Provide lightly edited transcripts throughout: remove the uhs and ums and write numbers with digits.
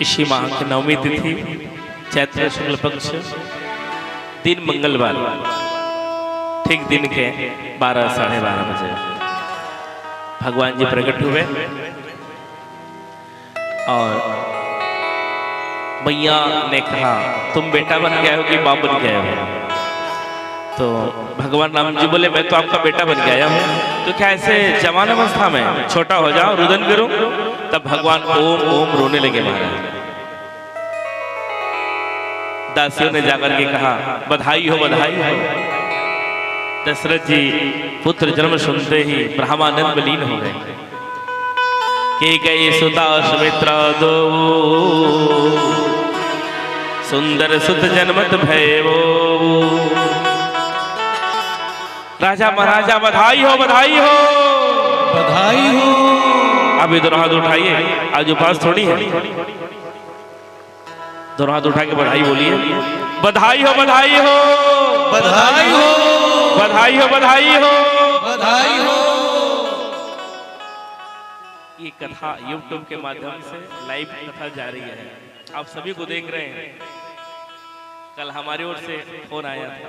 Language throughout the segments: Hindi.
इसी माह की नवमी तिथि चैत्र शुक्ल पक्ष दिन मंगलवार ठीक दिन के 12 साढ़े 12 बजे भगवान जी प्रकट हुए और मैया ने कहा तुम बेटा बन गए हो कि बाप बन गए हो। तो भगवान राम जी बोले मैं तो आपका बेटा बन गया हूँ, तो क्या ऐसे जवान अवस्था में छोटा हो जाओ रुदन करूं। तब भगवान ओम ओम रोने लगे महाराज। दासियों ने जाकर के कहा बधाई हो बधाई हो। दशरथ जी पुत्र जन्म सुनते ही ब्रह्मानंद में लीन हो गए कि गए सुता सुमित्रा दो सुंदर सुत जन्मत भयवो। राजा महाराजा बधाई हो बधाई हो बधाई हो। अभी दोनों हाथ उठाइए, आज उपास थोड़ी है। दोनों हाथ उठा के बधाई बोलिए। बधाई हो बधाई हो बधाई हो बधाई हो बधाई हो बधाई हो। ये कथा YouTube के माध्यम से लाइव कथा जारी है, आप सभी को देख रहे हैं। कल हमारी ओर से फोन आया था,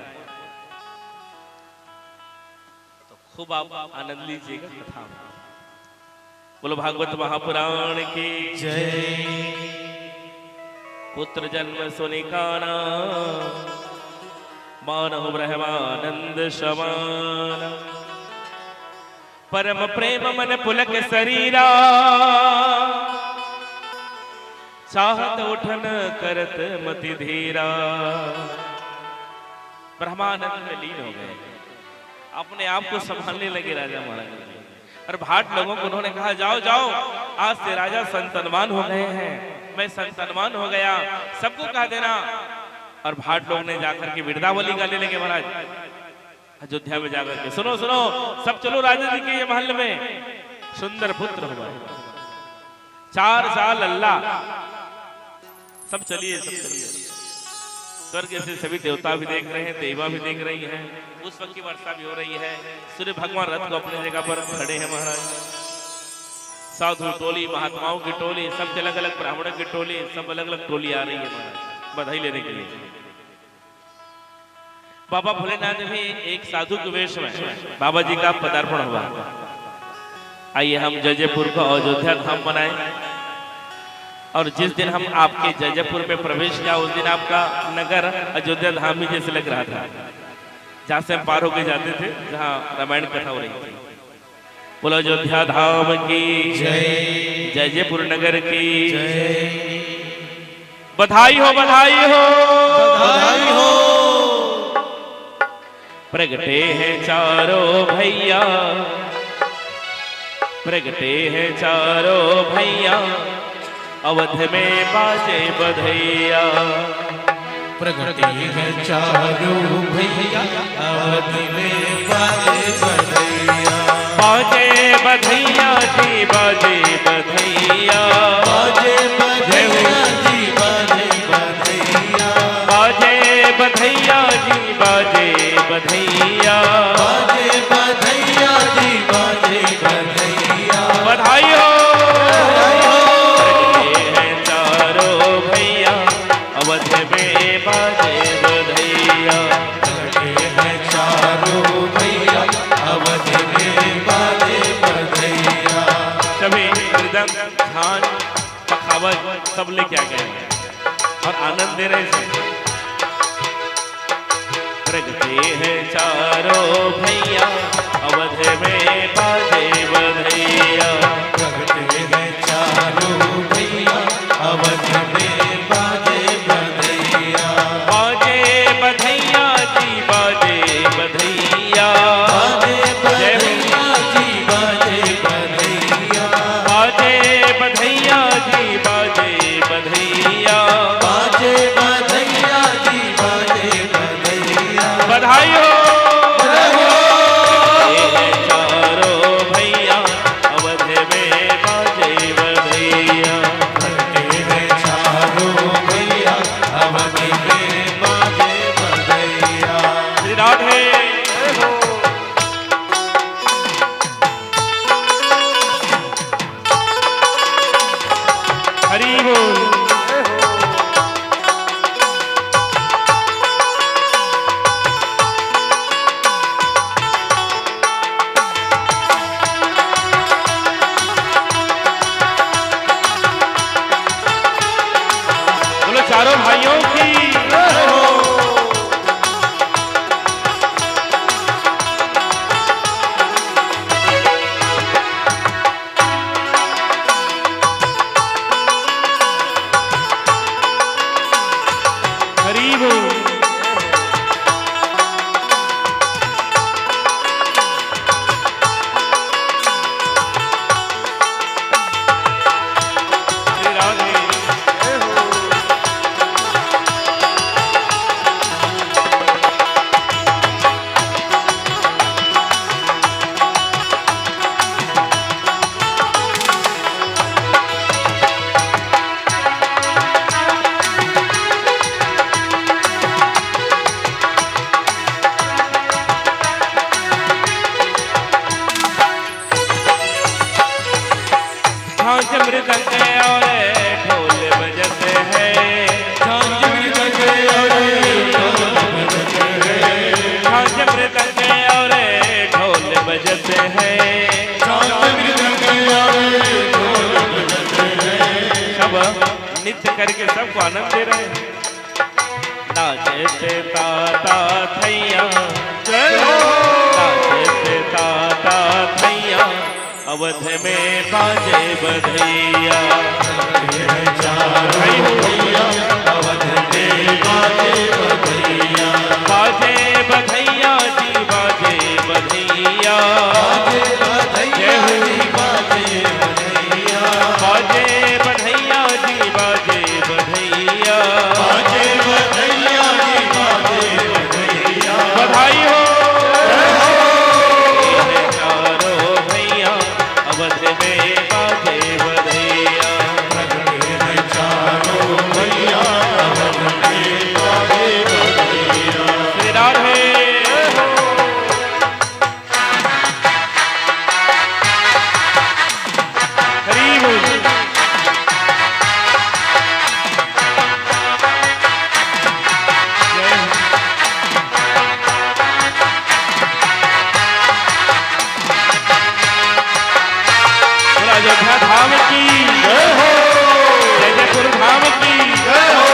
तो खूब आप आनंद लीजिएगा कथा। बोलो भागवत महापुराण की जय। पुत्र जन्म सुनिकाना मानव ब्रह्मानंद समान परम प्रेम मन पुलक शरीरा चाहत उठन करत मति धीरा। ब्रह्मानंद में लीन हो गए, अपने आप को संभालने लगे राजा महाराज। और भाट लोगों को उन्होंने कहा जाओ जाओ आज से राजा संतनवान हो गए हैं, मैं संतनवान हो गया, सबको कह देना। और भाट लोग ने जाकर के विरदावली गाने लगे महाराज अयोध्या में जाकर के सुनो सुनो सब चलो राजा जी के ये महल में सुंदर पुत्र हुआ 4 साल अल्लाह सब चलिए सब चलिए। स्वर्ग से सभी देवता भी देख रहे हैं, देवा भी देख रही हैं, पुष्प की वर्षा भी हो रही है। सूर्य भगवान रथ को अपनी जगह पर खड़े हैं महाराज। साधु टोली महात्माओं की टोली सब अलग अलग ब्राह्मणों की टोली सब अलग अलग टोली आ रही है महाराज बधाई लेने के लिए। बाबा भोलेनाथ भी एक साधु के वेश में बाबा जी का पदार्पण हुआ। आइए हम जयपुर को अयोध्या धाम बनाए और जिस दिन हम आपके जयपुर में प्रवेश किया उस दिन आपका नगर अयोध्या धाम ही जैसे लग रहा था, जहां से हम पार होके जाते थे, जहां रामायण कथा हो रही थी। बोलो अयोध्या धाम की जय, जयपुर नगर की जय। बधाई हो बधाई हो बधाई हो। प्रगटे हैं चारों भैया प्रगटे हैं चारों भैया अवध में बाजे बधैया। प्रगटे हैं चारों भैया अवध में बाजे बधैया। बाजे बधैया जी बाजे बधैया बाजे बधैया जी बाजे बधैया। बाजे बधैया जी बाजे बधैया। बाजे बधैया जी बाजे बधैया। बधाई हो अवध में बाजे बधैया। प्रगटे हैं चारों भैया अवध में बाजे बधैया। सभी मृदंग झांझ पखावज सब लेके आ गए और आनंद दे रहे हैं। प्रगटे हैं चारों भैया अवध में बाजे बधैया। प्रगटे हैं चारों भैया अवध में बाजे बधैया। बाजे बधैया जी बाजे बधैया। बाजे बधैया जी बाजे बधैया। बाजे बधैया जी बाजे बधैया। बाजे बधैया बजत है, साथ मृदंग आवे ढोल बजत है। सब नित्य करके सबको आनंद दे रहे हैं। नाचते ताता थैया, नाचते ताता थैया, अवध में बाजे बधैया। चारों भैया अवध में बाजे बधैया। बाजे बधैया जी बाजे बधैया, बाजे बधैया जी बाजे बधैया। बाजे बधैया जी बाजे बधैया, बाजे बधैया जी बाजे बधैया। बधाई हो ये चारों भैया, अवध में बाजे बधैया। चारों भैया अवध में बाजे बधैया। श्री राधे हरि बोल। अयोध्या धाम की जय हो, जयपुर धाम की जय हो।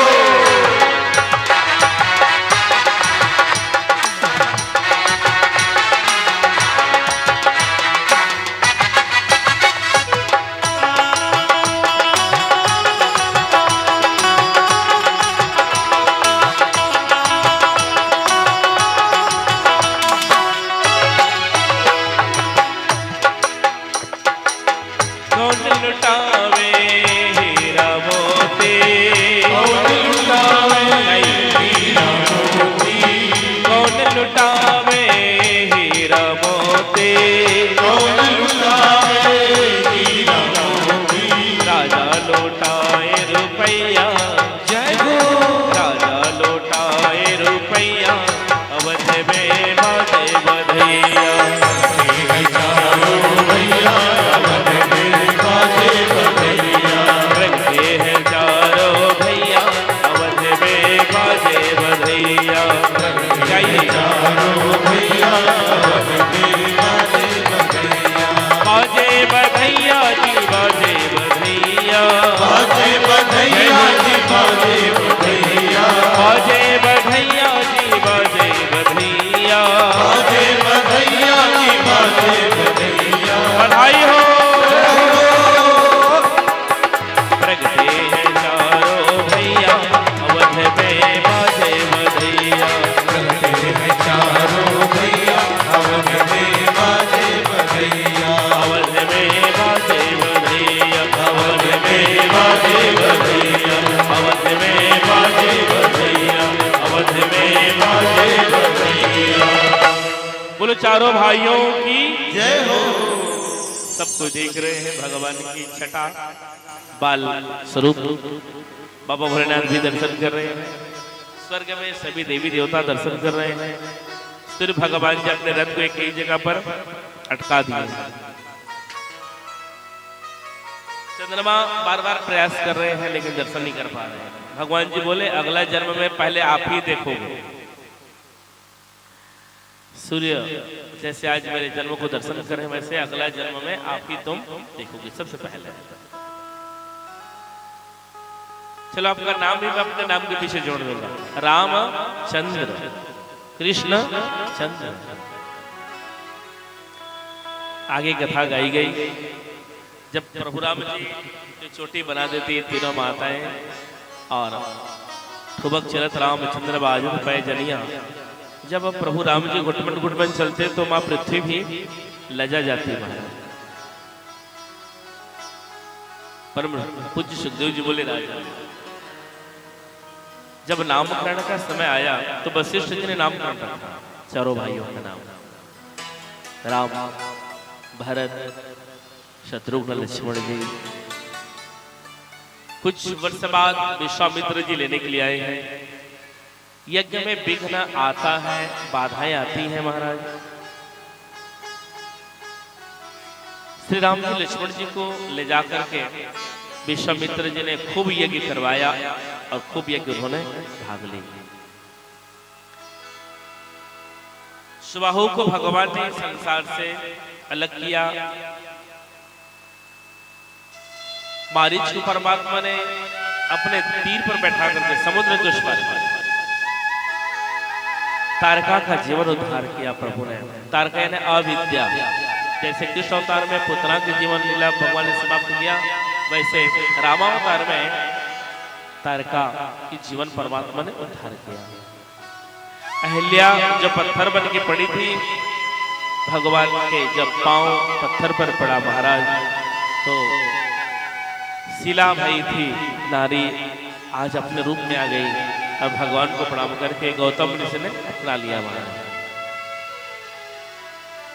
कौन लुटावे हीरा मोती, कौन लुटावे हीरा मोती। कौन लुटावे हीरा मोती, कौन लुटावे हीरा मोती। राजा लुटाए रुपैया, जय हो राजा लुटाए रुपैया, अवध में बाजे बधैया। चारों भैया अवध में बाजे बधैया। रंगे हैं चारों भैया, अवध में बाजे बधैया। गाइए चारों भैया अवध में बाजे बधैया। बाजे बधैया जी बाजे बधैया, बाजे बधैया जी बाजे बधैया। बाजे बधैया जी बाजे बधैया। बाजे बधैया जी बाजे बधैया। बधाई हो प्रगटे हैं चारों भैया, अवध में बाजे बधैया। करते हैं चारों भैया अवध में बाजे बधैया। अवध में बाजे बधैया, अवध में बाजे बधैया। अवध में बाजे बधैया, अवध में बाजे बधैया। बोलो चारों भाइयों की जय हो। सबको देख रहे हैं भगवान की छटा बाल स्वरूप। बाबा भोलेनाथ भी दर्शन कर रहे हैं, स्वर्ग में सभी देवी देवता दर्शन कर रहे हैं। फिर भगवान जी अपने रथ को एक ही जगह पर अटका दिए। चंद्रमा बार बार प्रयास कर रहे हैं लेकिन दर्शन नहीं कर पा रहे हैं। भगवान जी बोले अगला जन्म में पहले आप ही देखोगे। सूर्य जैसे आज मेरे जन्म को दर्शन करें, वैसे अगला जन्म में आप ही तुम देखोगे सबसे पहले। चलो आपका नाम भी मैं अपने नाम के पीछे जोड़ दूंगा, रामचंद्र कृष्ण चंद्र। आगे कथा गाई गई। जब प्रभु राम जी की चोटी बना देती तीनों माताएं और ठुबक चलत रामचंद्र बाजू पै जनिया। जब प्रभु राम जी घुटमन घुटमन चलते तो माँ पृथ्वी भी लजा जाती है। परम पूज्य सुखदेव जी बोले राजा, जब नामकरण का समय आया तो वशिष्ठ जी ने नामकरण रखा चारों भाइयों का नाम, राम, भरत, शत्रुघ्न, लक्ष्मण जी। कुछ वर्ष बाद विश्वामित्र जी लेने के लिए आए हैं। यज्ञ में विघ्न आता है, बाधाएं आती हैं महाराज। श्री राम जी लक्ष्मण जी को ले जाकर के विश्वामित्र जी ने खूब यज्ञ करवाया और खूब यज्ञ उन्होंने भाग ली। सुबाहु को भगवान ने संसार से अलग किया। मारीच को परमात्मा ने अपने तीर पर बैठा करके समुद्र के उस पार तारका का जीवन उद्धार किया प्रभु ने। तारका यानी अविद्या। जैसे कृष्ण अवतार में पुतना के जीवन लीला भगवान ने समाप्त किया, वैसे रामावतार में तारका की जीवन परमात्मा ने उद्धार किया। अहिल्या जो पत्थर बन के पड़ी थी, भगवान के जब पांव पत्थर पर पड़ा महाराज, तो शिला भाई थी नारी, आज अपने रूप में आ गई और भगवान को प्रणाम करके गौतम ऋषि ने अपना लिया महाराज।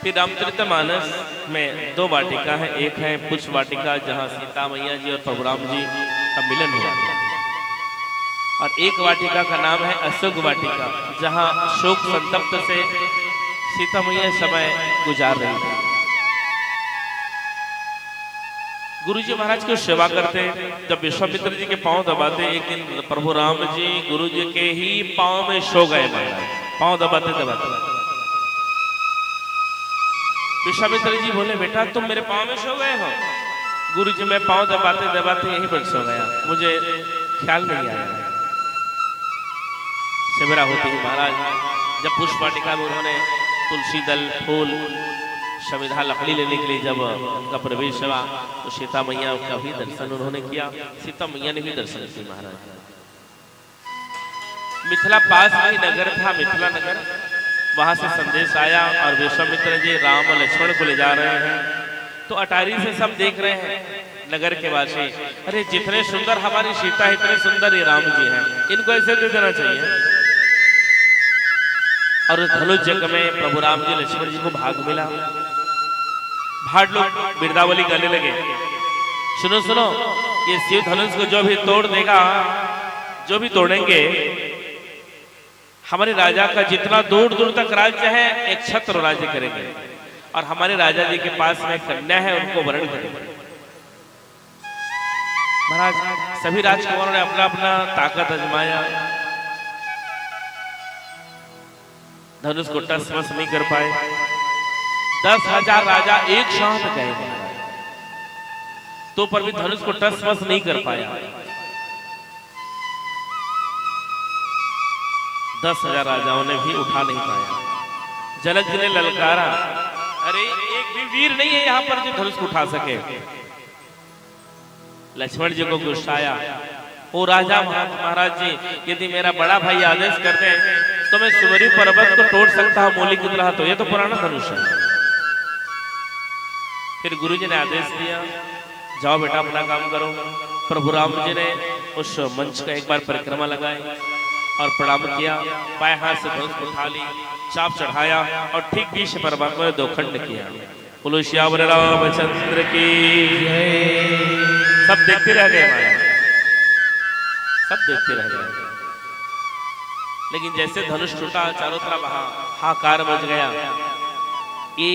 फिर रामचरितमानस में 2 वाटिका है। एक है पुष्प वाटिका जहाँ सीता मैया जी और प्रभु राम जी का मिलन हुआ, और एक वाटिका का नाम है अशोक वाटिका, जहाँ शोक संतप्त से सीता मैया समय गुजार रही थी। गुरु जी महाराज की सेवा करते, जब विश्वामित्र जी के पांव दबाते, एक दिन प्रभु राम जी गुरु जी के ही पांव में सो गए महाराज, पांव दबाते दबाते। विश्वामित्र जी बोले, बेटा तुम मेरे पांव में सो गए हो? गुरु जी मैं पांव दबाते दबाते यहीं पर सो गया, मुझे ख्याल नहीं आया। सवेरा होते ही महाराज जब पुष्प वाटिका में उन्होंने तुलसी दल फूल संविधा लकड़ी लेने के लिए जब उनका प्रवेश हुआ, तो सीता मैया का भी दर्शन उन्होंने किया, सीता मैया ने भी दर्शन किया महाराज। मिथिला पास में नगर था, मिथिला नगर, वहां से संदेश आया और विश्वामित्र जी राम और लक्ष्मण को ले जा रहे हैं। तो अटारी से सब देख रहे हैं नगर के वासी, अरे जितने सुंदर हमारी सीता है, इतने सुंदर ये राम जी हैं, इनको ऐसे दे देना चाहिए। और धनुष यज्ञ में प्रभु राम जी लक्ष्मण जी को भाग मिला। भाट लोग बिरदावली गाने लगे, सुनो सुनो, ये शिव धनुष को जो भी तोड़ देगा, जो भी तोड़ेंगे, हमारे राजा का जितना दूर दूर तक राज्य है, एक छत्र राज्य करेंगे, और हमारे राजा जी के पास में कन्या है, उनको वरण करेंगे। महाराज सभी राजकुमारों ने अपना अपना ताकत आजमाया, धनुष को टस मस नहीं कर पाए। 10,000 राजा एक साथ गए, तो पर भी धनुष को टस मस नहीं कर पाया। 10,000 राजाओं ने भी उठा नहीं पाया। जनक जी ने ललकारा, अरे एक भी वीर नहीं है यहाँ पर जो धनुष को उठा सके। लक्ष्मण जी को गुस्सा आया, ओ राजा महाराज जी, यदि मेरा बड़ा भाई आदेश कर दे तो मैं सुमेरु पर्वत को तोड़ सकता हूँ मूली की तरह, तो ये तो पुराना धनुष है। फिर गुरु जी ने आदेश दिया, जाओ बेटा अपना काम करो। प्रभु राम जी ने उस मंच का एक बार परिक्रमा लगाई और प्रणाम किया, बाएं हाथ से धनुष को उठा ली, चाप चढ़ाया और ठीक बीच परमात्मा ने 2 खंड किया। बोलो श्यावर रामचंद्र की जय। सब देखते रह गए महाराज, सब देखते रह गए। लेकिन जैसे धनुष टूटा, चारों तरफ हाहाकार मच गया। ये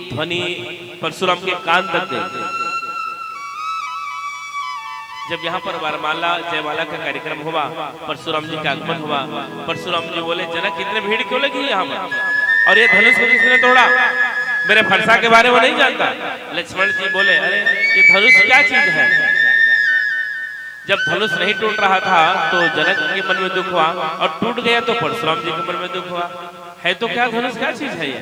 ध्वनि परशुराम के कान तक गई। जब यहाँ पर वरमाला जयमाला का कार्यक्रम हुआ, परशुराम जी का आगमन हुआ, परशुराम जी बोले, जनक इतने भीड़ क्यों लगी यहाँ पर, और ये धनुष को किसने तोड़ा? मेरे फरसा के बारे में नहीं जानता। लक्ष्मण जी बोले, अरे ये धनुष क्या चीज है? जब धनुष नहीं टूट रहा था तो जनक के मन में दुख हुआ, और टूट गया तो परशुराम जी के मन में दुख हुआ। है तो क्या धनुष, क्या चीज है ये?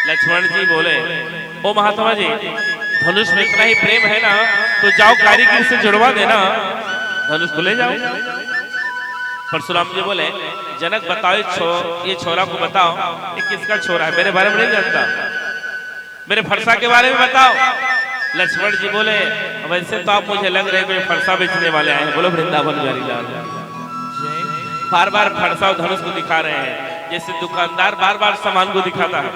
लक्ष्मण जी बोले, ओ महात्मा जी, धनुष में इतना ही प्रेम है ना, तो जाओ कारीगर से जुड़वा देना, धनुष को ले जाओ। परशुराम जी बोले, जनक बताओ, ये छोरा को बताओ, ये किसका छोरा है? मेरे बारे में नहीं जानता, मेरे फरसा के बारे में बताओ। लक्ष्मण जी बोले, वैसे तो आप मुझे लग रहे हैं फरसा बेचने वाले आए हैं। बोलो वृंदावन बिहारी लाल। बार बार फरसा और धनुष को दिखा रहे हैं, जैसे दुकानदार बार बार सामान को दिखाता है।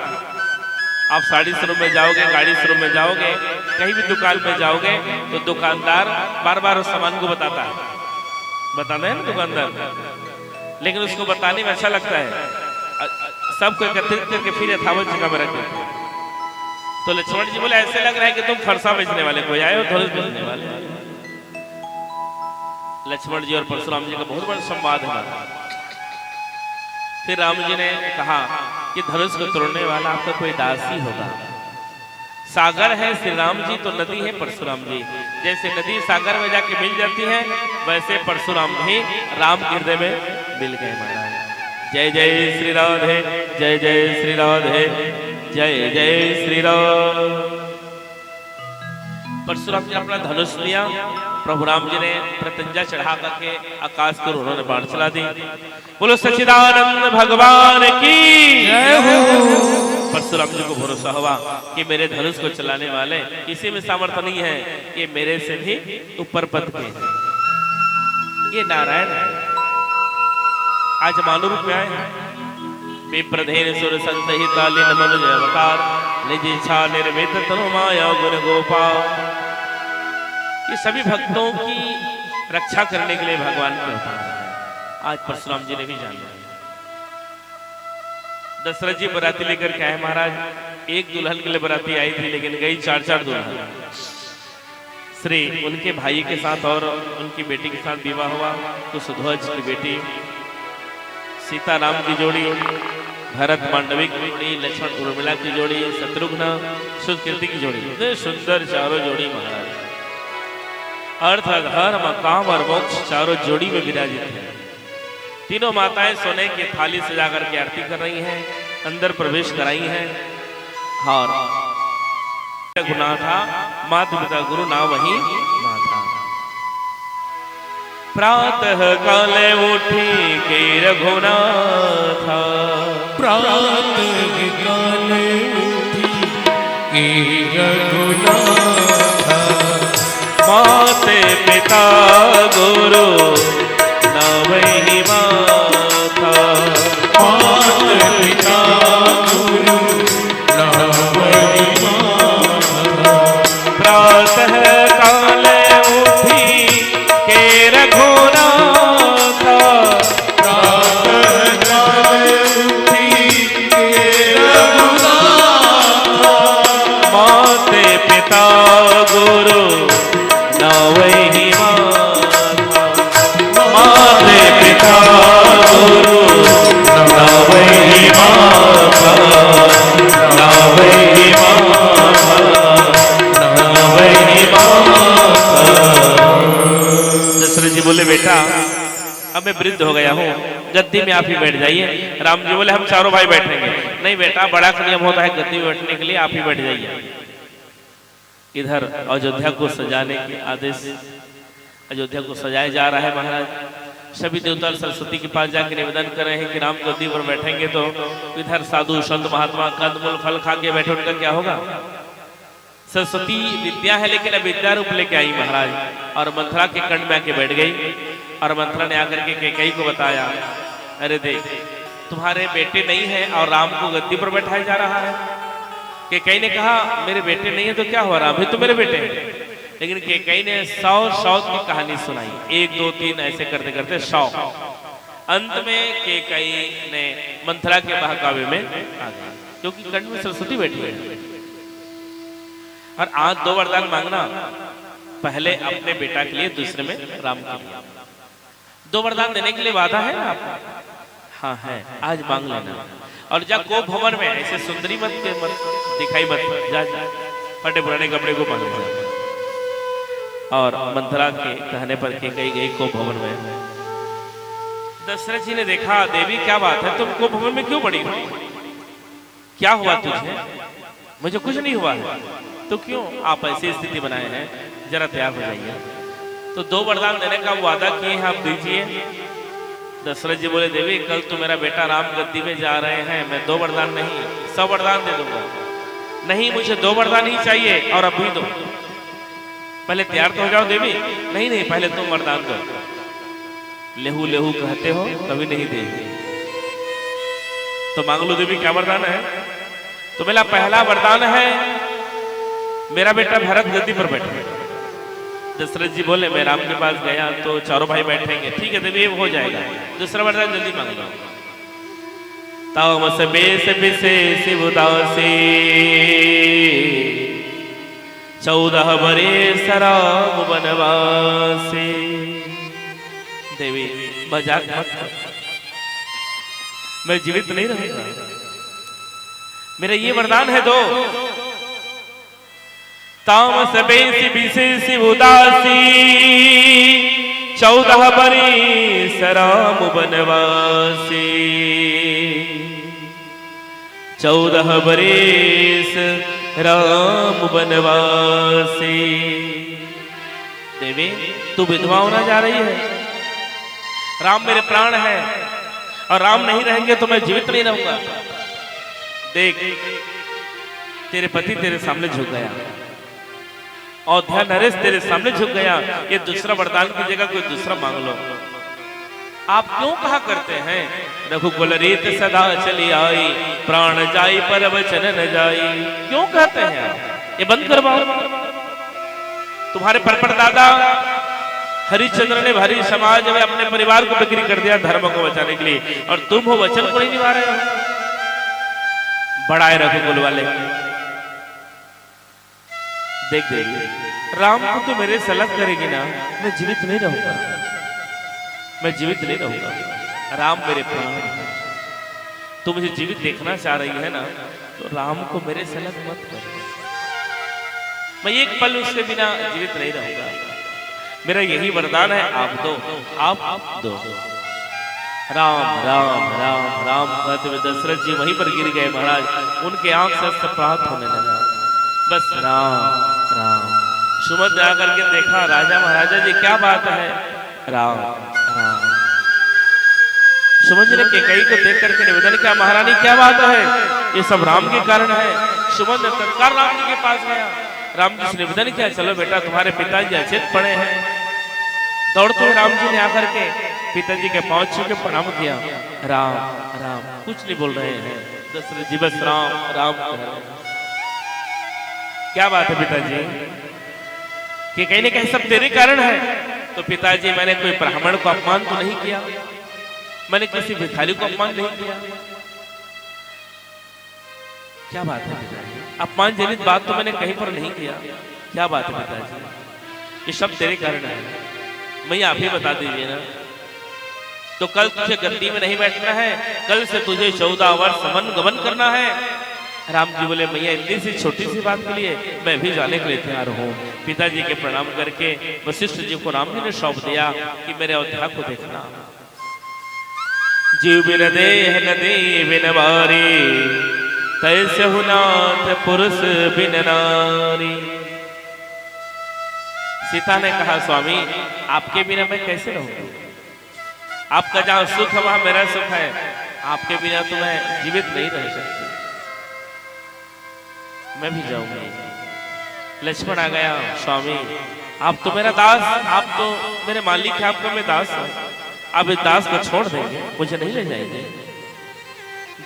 आप साड़ी शोरूम में जाओगे, गाड़ी शोरूम में जाओगे, कहीं भी दुकान में जाओगे, तो दुकानदार बार बार उस सामान को बताता है, बताते हैं ना दुकानदार, लेकिन उसको बताने में अच्छा लगता है, सबको एकत्रित करके फिर यथावत जगह में रख देते हैं। तो लक्ष्मण जी बोले, ऐसे लग रहा है कि तुम फरसा बेचने वाले कोई आए हो, धनुष बेचने वाले। लक्ष्मण जी और परशुराम जी का बहुत बड़ा संवाद है। फिर राम जी ने कहा कि धनुष को तोड़ने वाला आपका कोई दासी होगा। सागर है श्री राम जी तो नदी है परशुराम जी। जैसे नदी सागर में जाके मिल जाती है वैसे परशुराम भी राम हृदय में मिल गए महाराज। जय जय श्री राधे, जय जय श्री राधे, जय जय श्री राम। परशुराम जी ने अपना धनुष लिया, प्रभु राम जी ने प्रत्यंजा चढ़ा करके आकाश को उन्होंने बाण चला दी। बोलो सच्चिदानंद भगवान की जय हो। परशुराम जी को भरोसा हुआ कि मेरे धनुष को चलाने वाले किसी में सामर्थ्य नहीं है, ये मेरे से भी ऊपर पद के हैं, ये नारायण है। आज मानव रूप में आए हैं। विप्रधेन सुर संहिता लीन मनुज अवतार, निज इच्छा निर्मित तनु माया गुण गोपाल। ये सभी भक्तों की रक्षा करने के लिए भगवान के अवतार है। आज परशुराम जी ने भी जान लिया। दशरथ जी बराती लेकर के आए महाराज। एक दुल्हन के लिए बराती आई थी लेकिन गई 4-4 दुल्हन। श्री उनके भाई के साथ और उनकी बेटी के साथ विवाह हुआ। कुशध्वज की बेटी सीता राम की जोड़ी, भरत मांडवी की जोड़ी, लक्ष्मण उर्मिला की जोड़ी, शत्रुघ्न सुकृति की जोड़ी, सुंदर चारों जोड़ी महाराज। अर्थ धर्म काम और मोक्ष चारों जोड़ी में विराजित है। तीनों माताएं सोने की थाली सजा करके आरती कर रही हैं, अंदर प्रवेश कराई हैं। और गुना था माता पिता गुरु ना वही माता। प्रातः काले उठी के रघुनाथ, प्रातः काले उठी के रघुनाथ, माते पिता गुरु ना वही माता। माता पिता गुरु ना वही माता। प्रातः काले उठी के रघुनाथ, प्रातः काले उठी के रघुनाथ, माते पिता गुरु ना वही माता। माते पिता गुरु ना वही माता, ना वही माता, ना वही माता। दशरथ जी बोले बेटा अब मैं वृद्ध हो गया हूँ, गद्दी में आप ही बैठ जाइए। राम जी बोले हम चारों भाई बैठेंगे। नहीं बेटा, बड़ा नियम होता है गद्दी में बैठने के लिए, आप ही बैठ जाइए। इधर अयोध्या को सजाने के आदेश, अयोध्या को सजाया जा रहा है महाराज। सभी देवता सरस्वती के पास जाकर निवेदन कर रहे हैं कि राम गद्दी पर बैठेंगे तो इधर साधु संत महात्मा कंदमूल फल खा के बैठे, उनका क्या होगा। सरस्वती विद्या है लेकिन अविद्या रूप लेके आई महाराज, और मंथरा के कंठ में आके बैठ गई। और मंथरा ने आकर के कैकेयी को बताया, अरे देख तुम्हारे बेटे नहीं है और राम को गद्दी पर बैठाया जा रहा है। कैकेयी ने कहा मेरे बेटे नहीं है तो क्या हुआ, राम भी तो मेरे बेटे हैं। लेकिन कैकेयी ने 100 की कहानी सुनाई, 1 2 3 ऐसे करते करते 100। अंत में कैकेयी ने मंथरा के बहकावे में आ गई, क्योंकि कंठ में सरस्वती बैठी है। और आज 2 वरदान मांगना, पहले अपने बेटा के लिए, दूसरे में राम के लिए। 2 वरदान देने के लिए वादा है ना आपका? हाँ है, आज मांग लेना। और जा को भवन में ऐसे सुंदरी मत के मत दिखाई मत, जा फटे पुराने कपड़े को पहन जा। और मंथरा के कहने पर कैकेयी गई को भवन में। दशरथ जी ने देखा, देवी क्या बात है, तुम को भवन में क्यों पड़ी हो? क्या हुआ तुझे? मुझे कुछ नहीं हुआ है, तो क्यों आप ऐसी स्थिति बनाए हैं? जरा तैयार हो जाइए। तो 2 वरदान देने का वादा किए हैं, आप दीजिए। दशरथ जी बोले देवी कल तो मेरा बेटा राम गद्दी में जा रहे हैं, मैं 2 वरदान नहीं 100 वरदान दे दूंगा। नहीं, मुझे 2 वरदान ही चाहिए और अभी दो। पहले तैयार तो हो जाओ देवी। नहीं नहीं, पहले तुम वरदान दो। लेहू लेहू कहते हो कभी नहीं देगी, तो मांग लो देवी क्या वरदान है। तो मेरा पहला वरदान है मेरा बेटा भरत गद्दी पर बैठे। दशरथ जी बोले मैं राम के पास गया तो चारों भाई बैठेंगे। ठीक है देवी, वो हो जाएगा। दूसरा वरदान जल्दी मांग लो। तामस बेस विशेष उदासी 14 बरस राम वनवासी। देवी मजाक मत करो, मैं जीवित नहीं रहूंगा। मेरा ये वरदान है दो, तामस बेसी विशेष उदासी 14 बरिस राम बनवासी। 14 बरिस राम बनवासी। देवी तू विधवा होना जा रही है, राम मेरे प्राण है और राम नहीं रहेंगे तो मैं जीवित नहीं रहूंगा। देख तेरे पति तेरे सामने झुक गया, अयोध्या नरेश तेरे सामने झुक गया। ये दूसरा वरदान की जगह कोई दूसरा मांग लो। आप क्यों कहा करते हैं रघुकुल रीत सदा चली आई, प्राण जाई पर वचन न जाई? क्यों कहते हैं आप? ये बंद करवाओ। तुम्हारे परदादा हरिश्चंद्र ने भारी समाज में अपने परिवार को बिक्री कर दिया धर्म को बचाने के लिए, और तुम हो वचन को नहीं निभा रहे हो। बड़ा है रघुकुल वाले। देख देख राम को तो मेरे से अलग करेगी ना, मैं जीवित नहीं रहूंगा, मैं जीवित नहीं रहूंगा। राम मेरे प्राण है। तू मुझे जीवित देखना चाह रही है ना, तो राम को मेरे से अलग मत कर। मैं एक पल उसके बिना जीवित नहीं रहूंगा। मेरा यही वरदान है, आप दो, आप दो। राम राम राम राम कहते हुए दशरथ जी वहीं पर गिर गए महाराज। उनके आंख से सप्राप्त होने लगा। बस राम राम। सुमंत आकर के देखा, राजा महाराजा जी क्या बात है? राम राम। सुमंत जी ने कैकेयी को देख करके निवेदन किया, महारानी क्या बात है? ये सब राम के कारण है। सुमंत ने तत्काल राम जी के पास गया। राम जी से निवेदन किया, चलो बेटा तुम्हारे पिताजी अचेत पड़े हैं। दौड़ते हुए राम जी ने आकर के पिताजी के पांव छू के प्रणाम किया। राम राम कुछ नहीं बोल रहे हैं। दशरथ जी बस राम राम कह रहे हैं। क्या बात है पिताजी? कि कहीं न कहीं सब तेरे कारण है। तो पिताजी मैंने कोई ब्राह्मण को अपमान तो नहीं किया, मैंने किसी भिखारी को अपमान नहीं किया। क्या बात है पिताजी? अपमान जनित बात तो मैंने कहीं पर नहीं किया। क्या बात है पिताजी? ये सब तेरे कारण है। मैया आप ही बता दीजिए ना। तो कल तुझे गद्दी में नहीं बैठना है, कल से तुझे 14 वर्ष मन गमन करना है। राम जी बोले, मैया इतनी सी छोटी सी बात के लिए मैं भी जाने के लिए तैयार हूँ। पिताजी के प्रणाम करके वशिष्ठ जी को राम जी ने सौंप दिया कि मेरे अयोध्या को देखना। जीव बिन देह न दे बिन वारी, तैसे हुनाथ पुरुष बिन नारी। सीता ने कहा, स्वामी आपके बिना मैं कैसे रहूंगा? आपका जहां सुख है वहां मेरा सुख है, आपके बिना तो मैं जीवित नहीं रह सकती। मैं भी जाऊंगा। लक्ष्मण आ गया, स्वामी आप तो मेरा दास, आप तो मेरे मालिक हैं, आपको मैं दास हूं। आप इस दास को छोड़ देंगे, मुझे नहीं ले जाएंगे।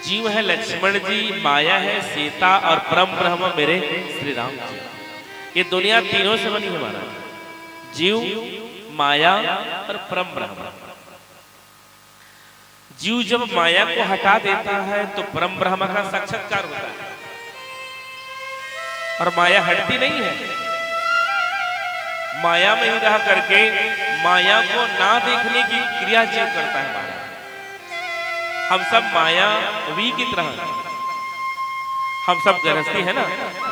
जीव है लक्ष्मण जी, माया है सीता, और परम ब्रह्म मेरे श्री राम जी। ये दुनिया तीनों से बनी है महाराज, जीव, माया और परम ब्रह्म। जीव जब माया को हटा देता है तो परम ब्रह्म का साक्षात्कार होता है, और माया हटती नहीं है। माया में ही रह करके माया को ना देखने की क्रिया जीव करता है माया। हम सब मायावी की तरह, हम सब गृहस्थी है ना,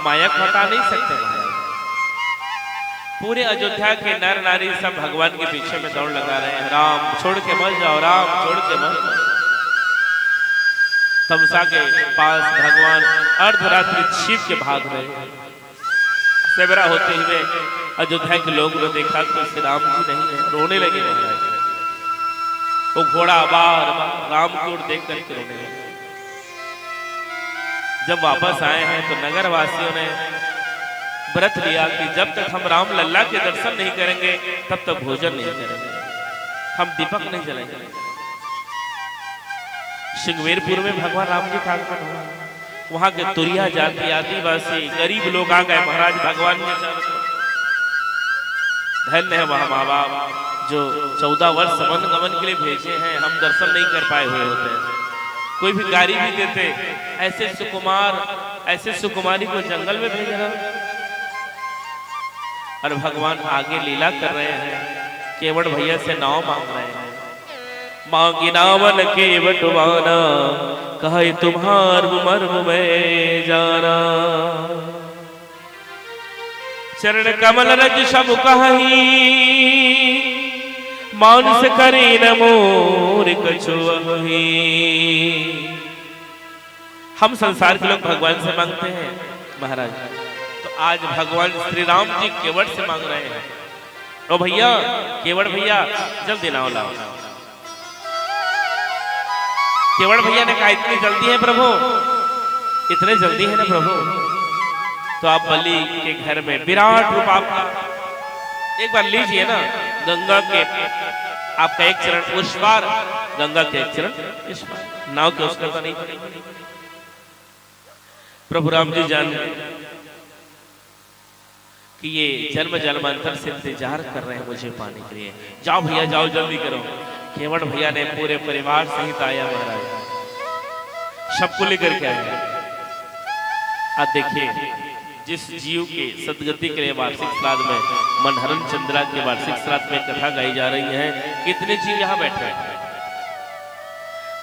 माया को हटा नहीं सकते माया। पूरे अयोध्या के नर नारी सब भगवान के पीछे में दौड़ लगा रहे हैं, राम छोड़ के मत जाओ, राम छोड़ के मत जाओ। तमसा के पास भगवान अर्धरात्रि छिप के भाग रहे। सवेरा होते हुए अयोध्या के लोगों ने देखा तो श्री राम जी नहीं है, रोने लगे महाराज। वो घोड़ा बार बार राम की ओर देख करके रोने लगे। जब वापस आए हैं तो नगर वासियों ने व्रत लिया कि जब तक हम राम लल्ला के दर्शन नहीं करेंगे तब तक भोजन नहीं करेंगे, हम दीपक नहीं जलाएंगे। सिंगवेरपुर में भगवान राम जी का आगमन हुआ। वहां के तुरिया जाति आदिवासी गरीब लोग आ गए महाराज भगवान के चरण। धन्य है वहां माँ बाप जो 14 वर्ष समन गमन के लिए भेजे हैं, हम दर्शन नहीं कर पाए हुए होते हैं। कोई भी गाड़ी भी देते, ऐसे सुकुमार ऐसे सुकुमारी को जंगल में भेज रहा, और भगवान आगे लीला कर रहे हैं, केवड़ भैया से नाव मांग रहे हैं। मांगी नावन के बटवाना, कहे तुम्हार मर्म में जाना। चरण कमल रज सब कहीं, मानस करी न मोर कछु अहि। हम संसार के लोग भगवान से मांगते हैं महाराज, तो आज भगवान श्री राम जी केवट से मांग रहे हैं। ओ भैया, केवट भैया जल्दी लाओ लाओ। केवट भैया ने कहा इतनी जल्दी है प्रभु, इतने जल्दी है ना प्रभु, तो आप बलि के घर में विराट रूप आपका एक बार लीजिए ना। गंगा के आपका एक चरण उस पार, गंगा के एक चरण इस पार, नाव के उसका तो नहीं पड़ेगी। प्रभु राम जी जान कि ये जन्म जन्मांतर से इंतजार कर रहे हैं मुझे पाने के लिए। जाओ भैया जाओ, जल्दी करो। केवट भैया ने पूरे परिवार सहित आया महाराज, सबको लेकर के आया। आप देखिए, जिस जीव के सदगति के लिए वार्षिक श्राद्ध में, मनहरन चंद्रा के वार्षिक श्राद्ध में कथा गाई जा रही है, कितने जीव यहाँ बैठे हैं।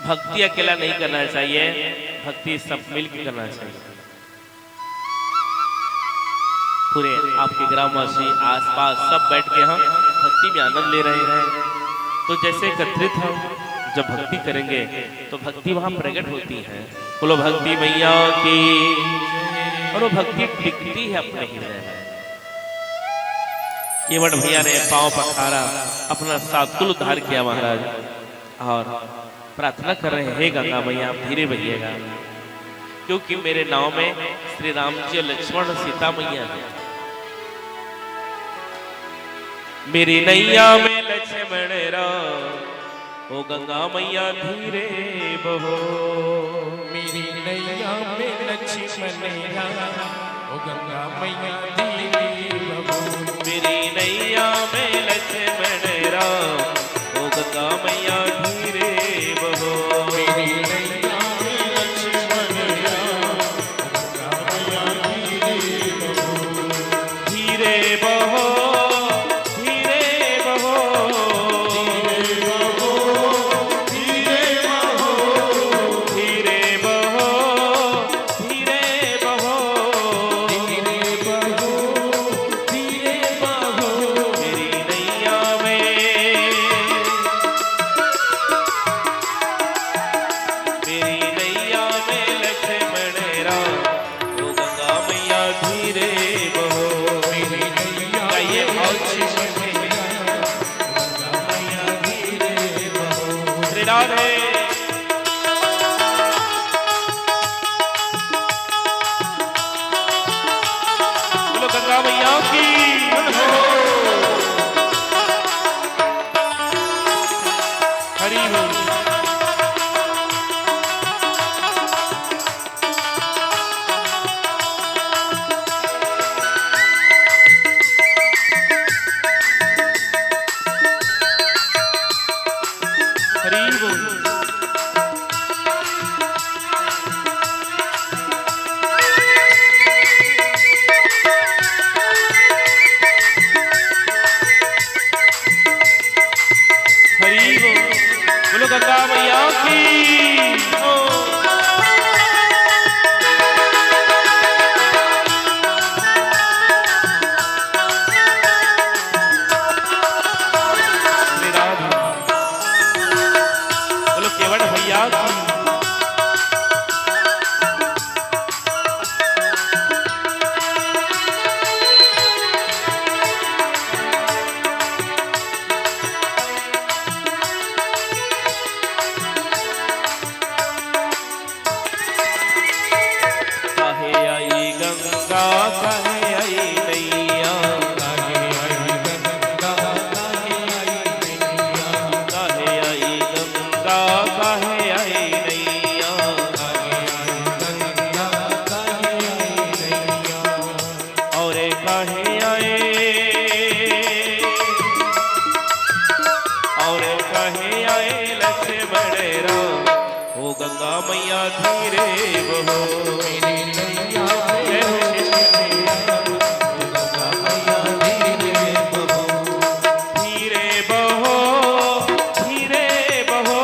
भक्ति अकेला नहीं करना चाहिए, भक्ति सब मिलकर करना चाहिए। पूरे आपके ग्रामवासी आसपास सब बैठ के हम भक्ति में आनंद ले रहे हैं। तो जैसे एकत्रित हम जब भक्ति करेंगे तो भक्ति वहां प्रकट होती है। बोलो भक्ति मैया की, और वो भक्ति टिकती है अपने हृदय में। केवट भैया ने पांव पखारा, अपना सातकुल उद्धार किया महाराज, और प्रार्थना कर रहे हैं, हे गंगा मैया आप धीरे बहिएगा, क्योंकि मेरे नाव में श्री राम जी और लक्ष्मण सीता मैया है। मेरी नैया में लक्ष्मण राम, ओ गंगा मैया धीरे बहो। मेरी नैया में लक्ष्मण राम, ओ गंगा मैया धीरे बहो। मेरी नैया में लक्ष्मण राम, ओ गंगा मैया धीरे बहो। मेरी नैया में लक्ष्मण राम, ओ गंगा मैया धीरे बहो। धीरे बहो, गंगा मैया की हरि बोल। हरि बोल। बोलो गंगा मैया की। बोलो केवट भैया की। गंगा मैया धीरे बहो। मेरी नैया में धीरे बहो, धीरे बहो,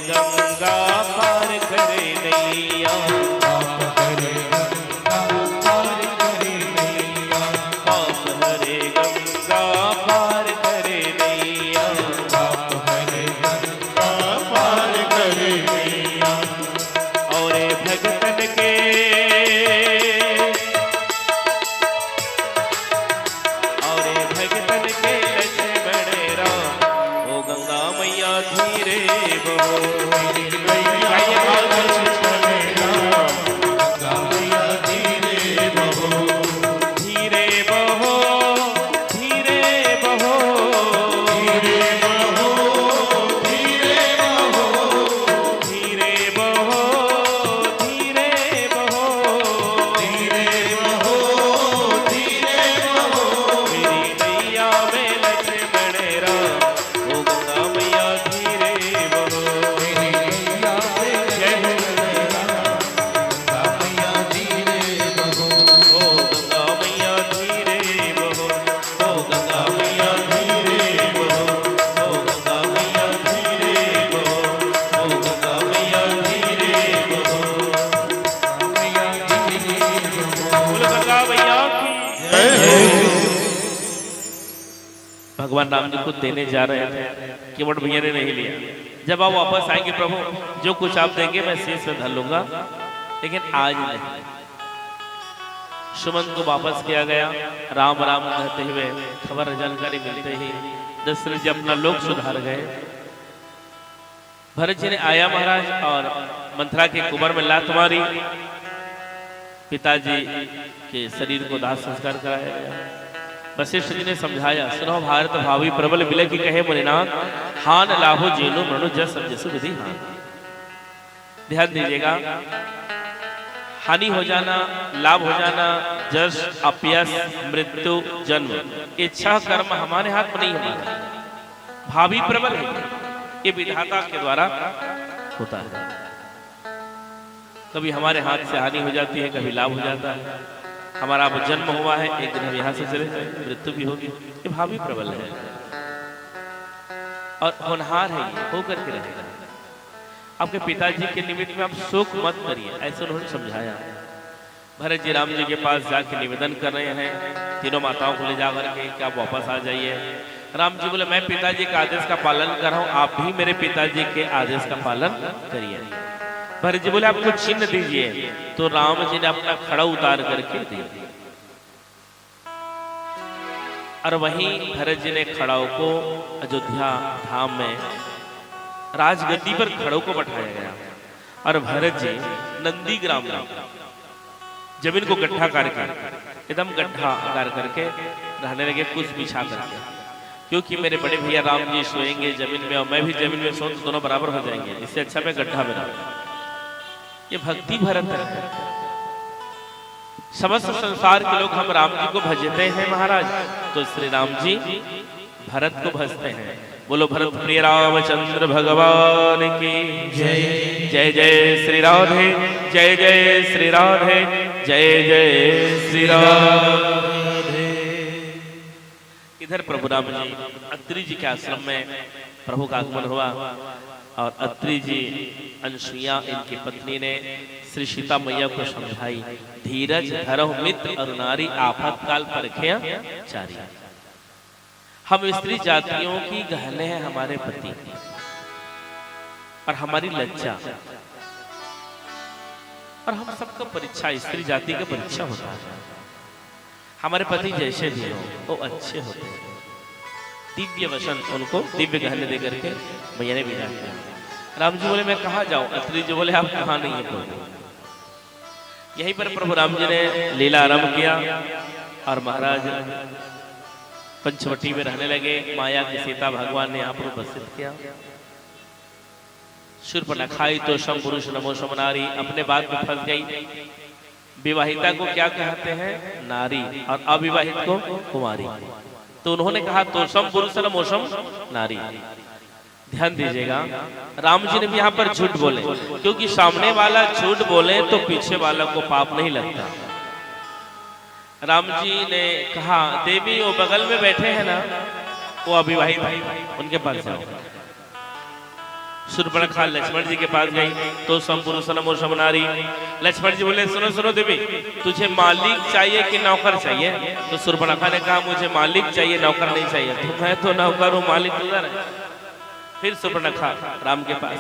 गंगा पार करे नैया, पाप हरे गंगा पार करे नैया, पाप हरे गंगा पार करे नैया, पाप हरे गंगा पार करे नैया, और भगतन के लक्ष्मण राम, ओ गंगा मैया धीरे बहो। मेरी नैया लक्ष्मण राम, गंगा मैया धीरे बहो, धीरे बहो, धीरे बहो, धीरे बहो, धीरे बहो, धीरे बहो, धीरे बहो, धीरे बहो, धीरे बहो, मेरी नैया में लक्ष्मण राम, ओ गंगा मैया धीरे बहो। मेरी नैया जय हो गंगा मैया धीरे बहो, ओ गंगा मैया धीरे बहो, ओ गंगा मैया धीरे बहो, ओ गंगा मैया धीरे बहो, ओ गंगा मैया धीरे बहो। मैया धीरे बहो। बोलो गंगा मैया की। भगवान राम जी को देने जा रहे थे, केवट भैया ने नहीं लिया। जब आप वापस आएंगे प्रभु, जो कुछ आप देंगे मैं शीश में धर लूंगा, लेकिन आज नहीं। सुमन को वापस किया गया। राम राम कहते हुए खबर जानकारी मिलते ही दशरथ जी अपना लोक सुधार गए। भरत जी ने आया महाराज और मंथरा के कुबर में लात मारी। पिताजी के शरीर को दाह संस्कार कराया गया। वशिष्ठ जी ने समझाया, सुनो भारत भावी प्रबल विलय की कहे मुनिनाथ, हान लाहो जेनो मनु जस जसु विधि हान। ध्यान दीजिएगा, हानि हो जाना, लाभ हो जाना, जस, अपयश, मृत्यु, जन्म, ये 6 कर्म हमारे हाथ में नहीं है, भावी प्रबल है, ये विधाता के द्वारा होता है। कभी हमारे हाथ से हानि हो जाती है, कभी लाभ हो जाता है। हमारा अब जन्म हुआ है, एक दिन हम यहाँ से चले जाएं, मृत्यु भी होगी, ये भावी प्रबल है और होनहार है, ये होकर के रहेगा। आपके पिताजी के निमित्त में आप शोक मत करिए, ऐसे उन्होंने समझाया। भरत जी राम जी के पास जाके निवेदन कर रहे हैं, तीनों माताओं को ले जाकर के कि आप वापस आ जाइए। राम जी बोले, मैं पिताजी के आदेश का पालन कर रहा हूँ, आप भी मेरे पिताजी के आदेश का पालन करिए। भरत जी बोले, आपको चिन्ह दीजिए। तो राम जी ने अपना खड़ा उतार करके दे दिया और वहीं भरत जी ने खड़ाओं को अयोध्या धाम में राजगद्दी पर खड़ों को बैठाया गया और भरत जी नंदी ग्राम में जमीन को गड्ढा करके, एकदम गड्ढा कर करके रहने लगे, कुछ बिछा करके, क्योंकि मेरे बड़े भैया राम जी सोएंगे जमीन में और मैं भी जमीन में सोऊं तो दोनों बराबर हो जाएंगे, इससे अच्छा मैं गड्ढा में रहूं। ये भक्ति भरत है। समस्त संसार के लोग हम राम जी को भजते हैं महाराज, तो श्री राम जी भरत को भजते हैं। बोलो भरत प्रिय रामचंद्र भगवान की जय। जय जय श्री राधे, जय जय श्री राधे, जय जय श्री राधे। इधर प्रभु राम जी अत्रि जी के आश्रम में प्रभु का आगमन हुआ और अत्रि जी अनसुईया इनकी पत्नी ने श्री सीता मैया को समझाई, धीरज धरो मित्र और नारी आफतकाल परखिया चारी। हम स्त्री जातियों की गहने हैं हमारे पति और हमारी लज्जा, और हम सबका परीक्षा, स्त्री जाति का परीक्षा होता है। हमारे पति जैसे भी हो वो अच्छे होते हैं। दिव्य वसन, उनको दिव्य गहने दे करके मैया ने विदा किया। राम जी बोले, मैं कहाँ जाऊं? अत्रि जी बोले, आप कहाँ नहीं है प्रभु। यहीं पर प्रभु राम जी ने लीला आरंभ किया और महाराज पंचवटी में रहने लगे। माया की सीता भगवान ने यहाँ पर उपस्थित किया। शूर्पणखाई तो सम पुरुष नमो सम नारी, अपने बात में फंस गई। विवाहिता को क्या कहते हैं? नारी, और अविवाहित को कुमारी। तो उन्होंने कहा तो सम पुरुष नमो सम नारी। ध्यान दीजिएगा, राम जी ने भी यहाँ पर झूठ बोले, क्योंकि सामने वाला झूठ बोले तो पीछे वाला को पाप नहीं लगता। राम जी ने कहा, देवी वो बगल में बैठे हैं ना, वो अविवाहित है, उनके पास जाओ। शूर्पणखा लक्ष्मण जी के पास गई तो संपुरुषनमो समनारी। लक्ष्मण जी बोले सुनो सुनो देवी, तुझे मालिक चाहिए कि नौकर चाहिए? तो शूर्पणखा ने कहा मुझे मालिक चाहिए, नौकर नहीं चाहिए। तो मैं तो नौकर हूँ, मालिक उधर है। फिर शूर्पणखा राम के पास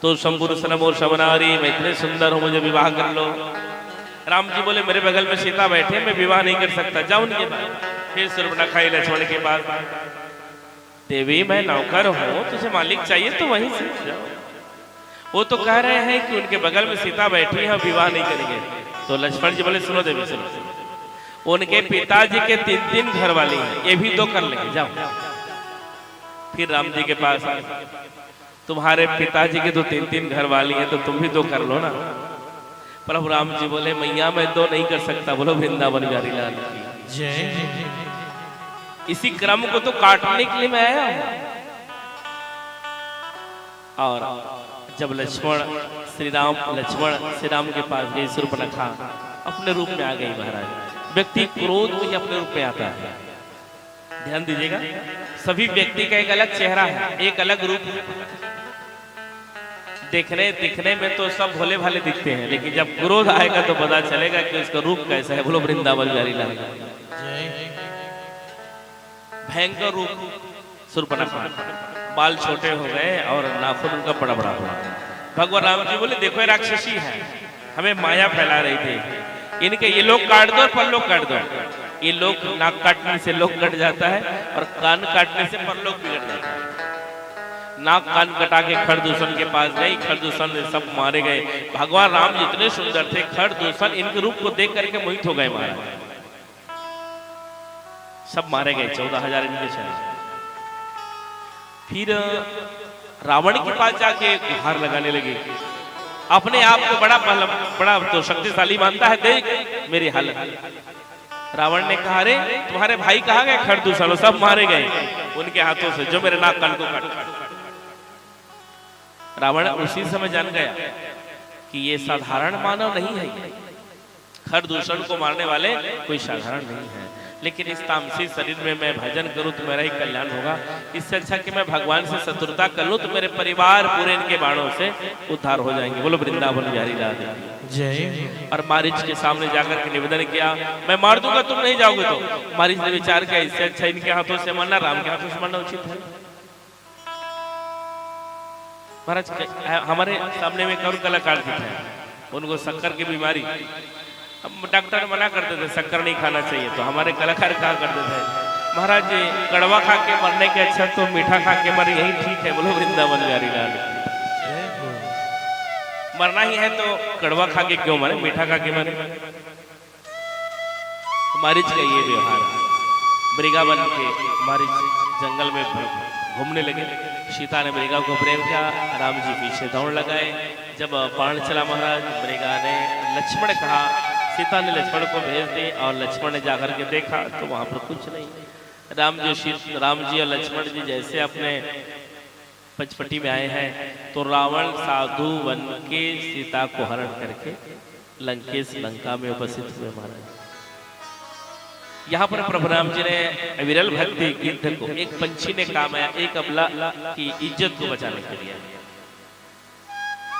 तो संपुरुषनमो समनारी, मैं इतने सुंदर हूँ, मुझे विवाह कर लो। राम जी बोले मेरे बगल में सीता बैठे, मैं विवाह नहीं कर सकता, जाओ उनके पास। फिर शूर्पणखा लक्ष्मण के पास, देवी मैं नौकर हूँ, तुझे मालिक चाहिए तो वहीं से जाओ। वो तो कह रहे हैं कि उनके बगल में सीता बैठी है, विवाह नहीं करेंगे। तो लक्ष्मण जी बोले सुनो देवी सुनो, उनके पिताजी के 3 घर वाली हैं, ये भी 2 कर लेंगे, जाओ। फिर राम जी के पास आए, तुम्हारे पिताजी के तो 3 घर वाली हैं, तो तुम भी 2 कर लो ना। प्रभु राम जी बोले मैया मैं 2 नहीं कर सकता, बोलो वृंदावन बिहारी लाल की जय। इसी क्रम को तो काटने के लिए मैं आया हूं। और जब लक्ष्मण श्री राम के पास गई, शूर्पणखा अपने रूप में आ गई। महाराज व्यक्ति क्रोध में ही अपने रूप में आता है, ध्यान दीजिएगा। सभी व्यक्ति का एक अलग चेहरा है, एक अलग रूप है। दिखने में तो सब भोले भाले दिखते हैं, लेकिन जब क्रोध आएगा तो पता चलेगा कि उसका रूप कैसा है। बोलो वृंदावन बिहारी लाल की। भयंकर रूप शूर्पणखा, बाल छोटे हो गए और नाखून उनका बड़ा बड़ा हुआ। भगवान राम जी बोले देखो ये राक्षसी है, हमें माया फैला रही थी। इनके ये लोग काट दो और परलोक काट दो। ये लोग नाक काटने से लोग कट जाता है और कान काटने से परलोक बिगड़ जाता है। नाक कान कटा के खरदूषण के पास गई, खरदूषण ने सब मारे गए। भगवान राम जितने सुंदर थे, खरदूषण इनके रूप को देख करके मोहित हो गए, महाराज सब मारे गए, 14,000 इनके शरीर। फिर रावण के पास जाके गुहार लगाने लगे, अपने आप को बड़ा तो शक्तिशाली मानता है, देख मेरी हालत। रावण ने कहा अरे तुम्हारे भाई कहाँ गए? खरदूषण सब मारे गए उनके हाथों से, जो मेरे नाक कान को काट। रावण उसी समय जान गया कि ये साधारण मानव नहीं है, खरदूषण को मारने वाले कोई साधारण नहीं है। लेकिन इस तामसी शरीर में मैं भजन करूं तो मेरा ही कल्याण होगा। इससे अच्छा कि मैं भगवान से शत्रुता कर लूं तो मेरे परिवार पूरे इनके बाणों से उद्धार हो जाएंगे। बोलो वृंदावन बिहारी लाल जय। और मारीच के सामने जाकर के निवेदन किया, मैं मार दूंगा तुम नहीं जाओगे। तो मारीच ने विचार किया इससे अच्छा इनके हाथों से मरना राम के हाथों से मरना उचित है। महाराज हमारे सामने में कौन कलाकार थे, उनको शक्कर की बीमारी, डॉक्टर मना करते थे शक्कर नहीं खाना चाहिए, तो हमारे कलाकार कहा करते थे महाराज कड़वा खा के मरने के अच्छा तो मीठा खा के मर, यही ठीक है। बोलो वृंदावन बिहारी लाल, मरना ही है तो कड़वा खा के क्यों मरे, मीठा खा के मरे। मारीच का ये व्यवहार, मृगावन के मारीच जंगल में घूमने लगे। सीता ने मृगा को प्रेम किया, राम जी पीछे दौड़ लगाए। जब बाण चला महाराज, मृगा ने लक्ष्मण कहा, सीता ने लक्ष्मण को भेज दी और लक्ष्मण ने जाकर के देखा तो वहां पर कुछ नहीं। राम जी और लक्ष्मण जी जैसे अपने पचपटी में आए हैं तो रावण साधु बन के सीता को हरण करके लंकेश लंका में उपस्थित हुए। महाराज यहाँ पर प्रभु राम जी ने विरल भक्ति गिद्ध को, एक पंछी ने काम आया, एक अबला की इज्जत को बचाने के लिए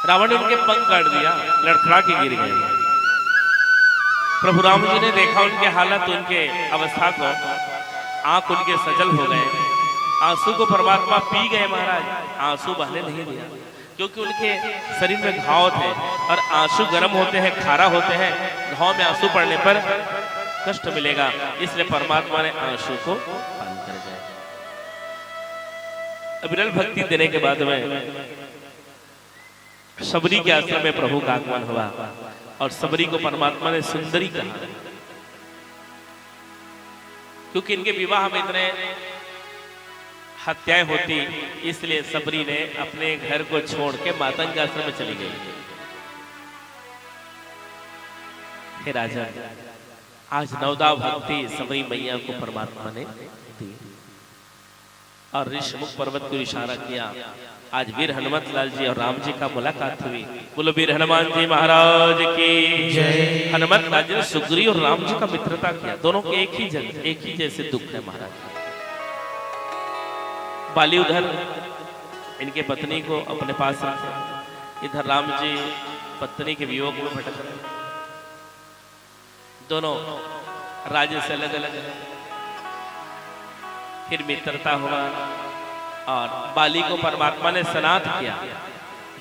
रावण ने उनके पंख काट दिया, लड़खड़ा के गिर गए। प्रभु राम जी ने देखा उनके हालत, उनके अवस्था को, आंख उनके सजल हो गए, आंसू को परमात्मा पी गए। महाराज आंसू बहने नहीं दिया, क्योंकि उनके शरीर में घाव थे और आंसू गर्म होते हैं, खारा होते हैं, घाव में आंसू पड़ने पर कष्ट मिलेगा, इसलिए परमात्मा ने आंसू को पान कर दिया। विरल भक्ति देने के बाद में सबरी के आश्रम में प्रभु का आगमन हुआ और सबरी को परमात्मा ने सुंदरी कहा, क्योंकि इनके विवाह में इतने हत्याएं होती, इसलिए सबरी ने अपने घर को छोड़ के मातंग आश्रम में चली गई। हे राजा, आज नवदा भक्ति सबरी मैया को परमात्मा ने दी और ऋषमुख पर्वत को इशारा किया। आज वीर हनुमत लाल जी और राम जी का मुलाकात हुई। बोलो वीर हनुमान जी महाराज की जय। हनुमत लाल जी ने सुग्रीव और राम जी का मित्रता किया, दोनों के एक ही जगह, एक ही जैसे दुख है। महाराज बाली उधर इनके पत्नी को अपने पास रखा। इधर राम जी पत्नी के वियोग में भटक रहे, दोनों राज्य से अलग अलग। फिर मित्रता हुआ और बाली को परमात्मा ने सनाथ किया।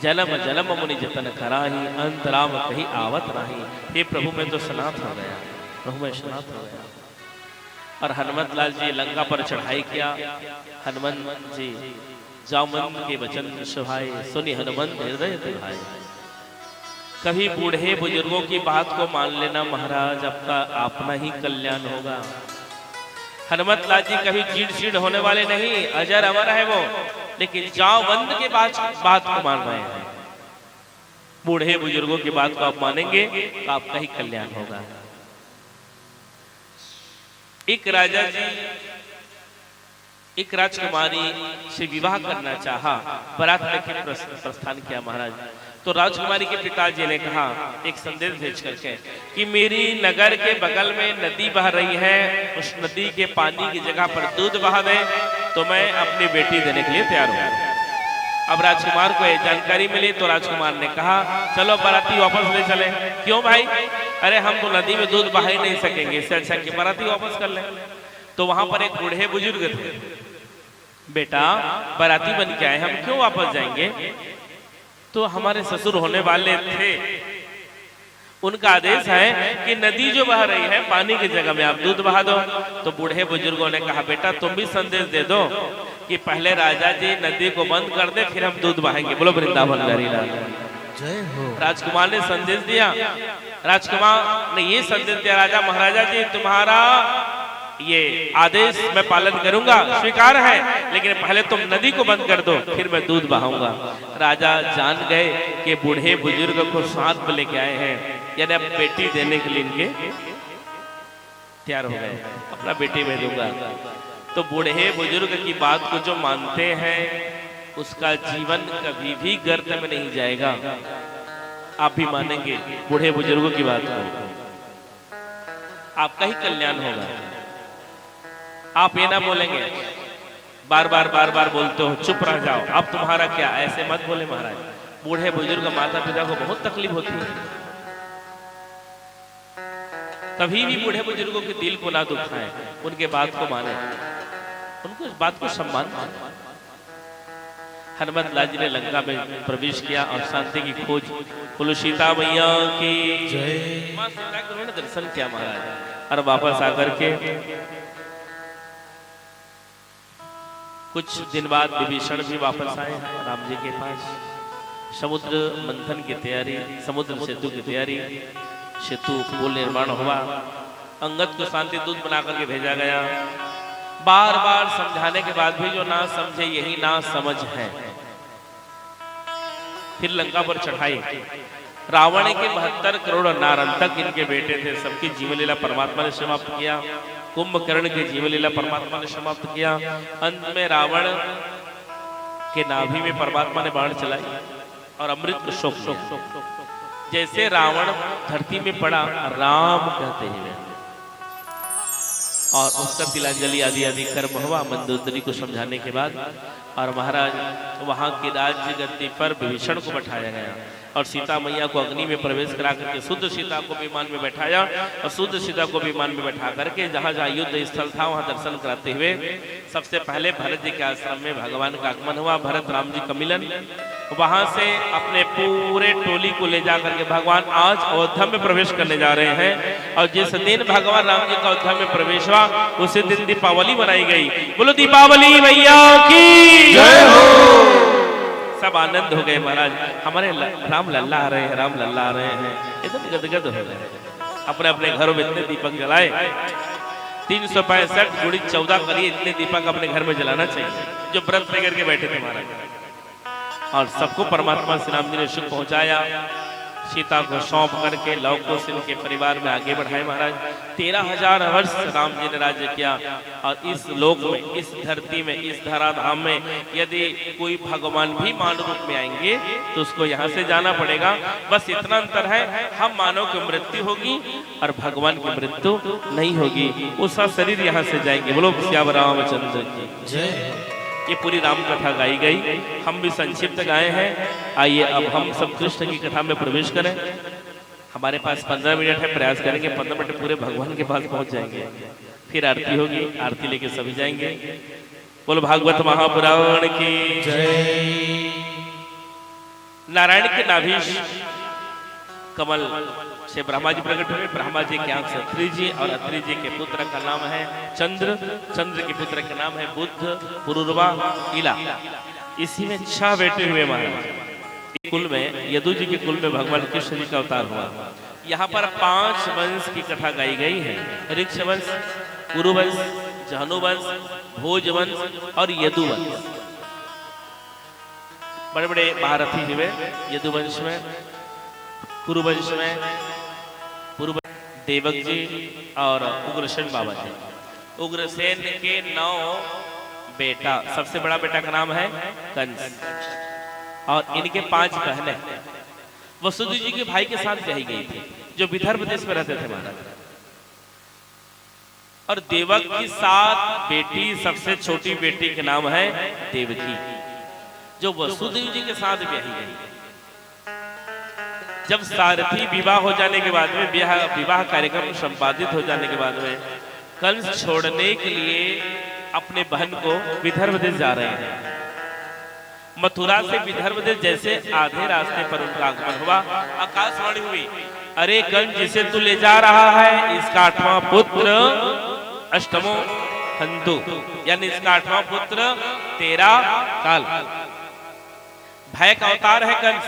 जन्म जन्म मुनि जतन कराही, अंत राम कहीं आवत नाही। हे प्रभु में तो सनाथ हो गया, प्रभु में सनाथ हो गया। और हनुमत लाल जी लंका पर चढ़ाई किया। हनुमंत जी जामन के वचन सुहाए, सुनि हनुमंत हृदय तिभाए। कभी बूढ़े बुजुर्गों की बात को मान लेना महाराज, आपका अपना ही कल्याण होगा। हनुमत लाल जी कभी चिड़चिड़ होने वाले नहीं, अजर अमर है वो, लेकिन जामवंत के बात को मान रहे हैं। बूढ़े बुजुर्गों की बात को आप मानेंगे तो आपका ही कल्याण होगा। एक राजा जी एक राजकुमारी से विवाह करना चाहा, बारात लेके प्रस्थान किया महाराज। तो राजकुमारी के पिताजी ने कहा एक संदेश भेज करके कि मेरी नगर के बगल में नदी बह रही है, उस नदी के पानी की जगह पर दूध बहा दे तो मैं अपनी बेटी देने के लिए तैयार हूँ। अब राजकुमार को ये जानकारी मिली तो राजकुमार ने कहा चलो बाराती वापस ले चले। क्यों भाई? अरे हम तो नदी में दूध बहा ही नहीं सकेंगे, इससे अच्छा कि बाराती वापस कर ले। तो वहां पर एक बूढ़े बुजुर्ग थे, बेटा बाराती बन के आए, हम क्यों वापस जाएंगे? तो हमारे ससुर होने वाले थे, उनका आदेश है कि नदी जो बह रही है पानी की जगह में आप दूध बहा दो। तो बूढ़े बुजुर्गों ने कहा बेटा तुम भी संदेश दे दो कि पहले राजा जी नदी को बंद कर दे फिर हम दूध बहाएंगे। बोलो वृंदावन हरि लाल जय हो। राजकुमार ने संदेश दिया। राजकुमार ने ये संदेश दिया राजा महाराजा जी तुम्हारा ये आदेश मैं पालन करूंगा, स्वीकार है, लेकिन पहले तुम नदी को बंद कर दो फिर मैं दूध बहाऊंगा। राजा जान गए कि बूढ़े बुजुर्ग को साथ में लेके आए हैं, यानी अब बेटी देने के लिए इनके तैयार हो गए, अपना बेटी में दूंगा। तो बूढ़े बुजुर्ग की बात को जो मानते हैं उसका जीवन कभी भी गर्त में नहीं जाएगा। आप भी मानेंगे बूढ़े बुजुर्गों की बात को, आपका ही कल्याण होगा। आप ये ना बोलेंगे बार बार बोलते हो चुप रह जाओ, अब तुम्हारा क्या, ऐसे मत बोले महाराज। बूढ़े बुजुर्ग माता पिता को बहुत तकलीफ होती है, कभी भी बूढ़े बुजुर्गों के दिल को ना दुखाएं, उनके बात को माने, उनको इस बात को सम्मान माने। हनुमत लाल जी ने लंका में प्रवेश किया और शांति की खोज। बोलो सीता मैया की जय। मां सीता के उन्होंने दर्शन किया महाराज, और वापस आकर के कुछ दिन बाद विभीषण भी वापस आए राम जी के पास। समुद्र मंथन की तैयारी, समुद्र सेतु की तैयारी, सेतु पुल निर्माण हुआ। अंगद को शांति दूत बना करके भेजा गया। बार बार समझाने के बाद भी जो ना समझे यही ना समझ है। फिर लंका पर चढ़ाई। रावण के 72 करोड़ नारंतक इनके बेटे थे, सबकी जीवन लीला परमात्मा ने समाप्त किया। कुंभकर्ण की जीवन लीला परमात्मा ने समाप्त किया। अंत में रावण के नाभि में परमात्मा ने बाण चलाई और अमृत को शोक लिया। जैसे रावण धरती में पड़ा, राम कहते हुए और उसका तिलांजलि आदि आदि कर्म हुआ मंदोदरी को समझाने के बाद। और महाराज वहां की राज्य गद्दी पर विभीषण को बैठाया गया और सीता मैया को अग्नि में प्रवेश करा करके शुद्ध सीता को विमान में बैठाया और शुद्ध सीता को विमान में बैठा करके जहां जहां युद्ध स्थल था वहां दर्शन कराते हुए सबसे पहले भरत जी के आश्रम में भगवान का आगमन हुआ। भरत राम जी का मिलन, वहां से अपने पूरे टोली को ले जा करके भगवान आज अयोध्या में प्रवेश करने जा रहे हैं। और जिस दिन भगवान राम जी का अयोध्या में प्रवेश हुआ उसी दिन दीपावली मनाई गई। बोलो दीपावली मैया की जय हो। सब आनंद हो गए महाराज, हमारे राम लल्ला आ रहे हैं, राम लल्ला आ रहे हैं, एकदम गदगद हो गए। अपने अपने घरों में इतने दीपक जलाए, 365 गुड़ी 14 करिए, इतने दीपक अपने घर में जलाना चाहिए जो व्रत लेकर के बैठे थे महाराज। और सबको परमात्मा श्री राम जी ने सुख पहुंचाया। सीता को सौंप करके लव को इनके परिवार में आगे बढ़ाए महाराज। 13,000 वर्ष राम जी ने राज्य किया। और इस लोक में, इस धरती में, इस धराधाम में यदि कोई भगवान भी मानव रूप में आएंगे तो उसको यहाँ से जाना पड़ेगा। बस इतना अंतर है, हम मानव की मृत्यु होगी और भगवान की मृत्यु नहीं होगी। उसका शरीर यहाँ से जाएंगे। बोलो श्याम रामचंद्र की जय। ये पूरी राम कथा गाई गई, हम भी संक्षिप्त गाए हैं। आइए अब हम सब कृष्ण की कथा में प्रवेश करें। हमारे पास 15 मिनट है, प्रयास करेंगे 15 मिनट पूरे भगवान के पास पहुंच जाएंगे। फिर आरती होगी, आरती लेके सभी जाएंगे। बोलो भागवत महापुराण की जय। नारायण के नाभीश कमल से ब्रह्मा जी प्रकट हुए। ब्रह्मा जी के आंख से अत्रि जी, और अत्रि जी के पुत्र का नाम है चंद्र, चंद्र के पुत्र का नाम है बुद्ध, पुरुरवा, इला। इसी में 6 बेटे हुए महाराज। कुल में यदु जी के कुल में भगवान कृष्ण जी का अवतार हुआ। यहाँ पर 5 वंश की कथा गाई गई है। ऋक्ष वंश, कुरुवंश, जानुवंश, भोजवंश और यदुवंश। बड़े बड़े महारथी हुए यदुवंश में, कुरुवंश में देवक जी और उग्रसेन बाबा जी। उग्रसेन के 9 बेटा, सबसे बड़ा बेटा का नाम है कंस, और इनके 5 बहनें वसुदेव जी के भाई के साथ ब्याही गई थी, जो विदर्भ देश में रहते थे महाराज। और देवक की 7 बेटी, सबसे छोटी बेटी के नाम है देवकी, जो वसुदेव जी के साथ ब्याही गई। जब सारथी विवाह हो जाने के बाद में, विवाह कार्यक्रम संपादित हो जाने के बाद में, कंस छोड़ने के लिए अपने बहन को विदर्भ देश जा रहे हैं। मथुरा से विदर्भ देश जैसे आधे रास्ते पर उनका आगमन हुआ, आकाशवाणी हुई, अरे कंस जिसे तू ले जा रहा है, इसका 8वां पुत्र अष्टमो हंतु, यानी इसका 8वां पुत्र तेरा काल। भय का अवतार है कंस।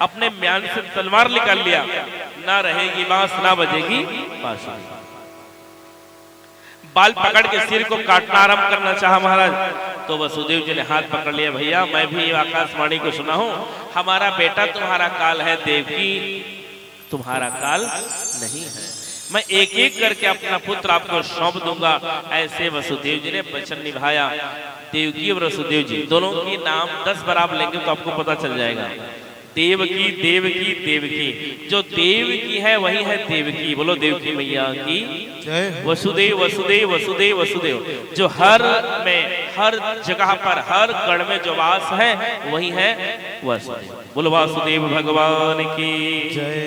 अपने म्यान से तलवार निकाल लिया, ना रहेगी बांस ना बजेगी बांसुरी। बाल पकड़ के सिर को काटना आरंभ करना चाहा महाराज, तो वसुदेव जी ने हाथ पकड़ लिया, भैया मैं भी आकाशवाणी को सुना हूं, हमारा बेटा तुम्हारा काल है, देवकी तुम्हारा काल नहीं है। मैं एक एक करके अपना पुत्र आपको सौंप दूंगा। ऐसे वसुदेव जी ने वचन निभाया। देवकी और वसुदेव जी दोनों के नाम 10 बार आप लेंगे तो आपको पता चल जाएगा। देवकी देवकी देवकी, जो देवकी है वही है देवकी। बोलो देवकी मैया की जय। वसुदेव वसुदेव वसुदेव वसुदेव, जो हर में, हर जगह पर, हर कण में जो वास है वही है वसुदेव। बोलो वासुदेव भगवान की जय।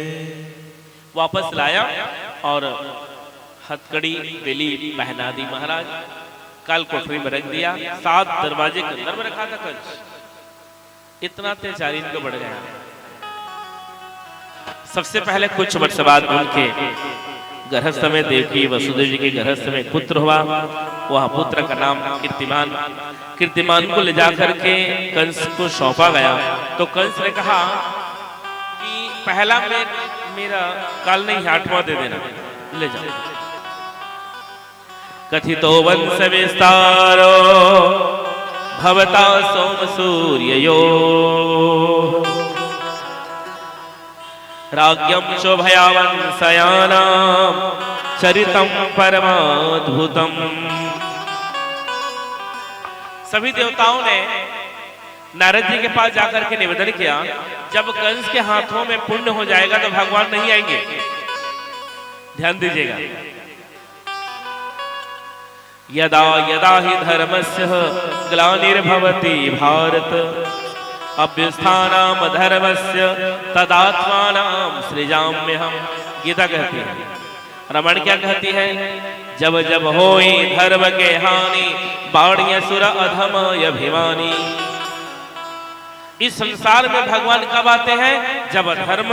वापस लाया और हथकड़ी बेली पहना दी महाराज। काल कोठरी में रख दिया, 7 दरवाजे के अंदर में रखा था कंस। इतना अत्याचारी इनको बढ़ गया। सबसे पहले कुछ वर्ष बाद उनके गृहस्थ में, देवकी वसुदेव जी के गृहस्थ में पुत्र हुआ। वह पुत्र का नाम कीर्तिमान। कीर्तिमान को ले जाकर के कंस को सौंपा गया। तो कंस ने कहा कि पहला मेरा काल नहीं, 8वां दे देना, ले जाओ। कथितो वंश विस्तारो भवता सोम सूर्ययो, राज्ञं शोभयावंशयानां चरितं परमाद्भुतम्। सभी देवताओं ने नारद जी के पास जाकर के निवेदन किया, जब कंस के हाथों में पुण्य हो जाएगा तो भगवान नहीं आएंगे। ध्यान दीजिएगा। यदा यदा ही धर्मस्य ग्लानिर्भवति भारत, अभ्युत्थानम् धर्मस्य तदात्मानं सृजाम्यहम्। गीता कहती है। रामायण क्या कहती है? जब जब होई धर्म के हानि, बाढ़िय सुर अधम अभिमानी। इस संसार में भगवान कब आते हैं? जब धर्म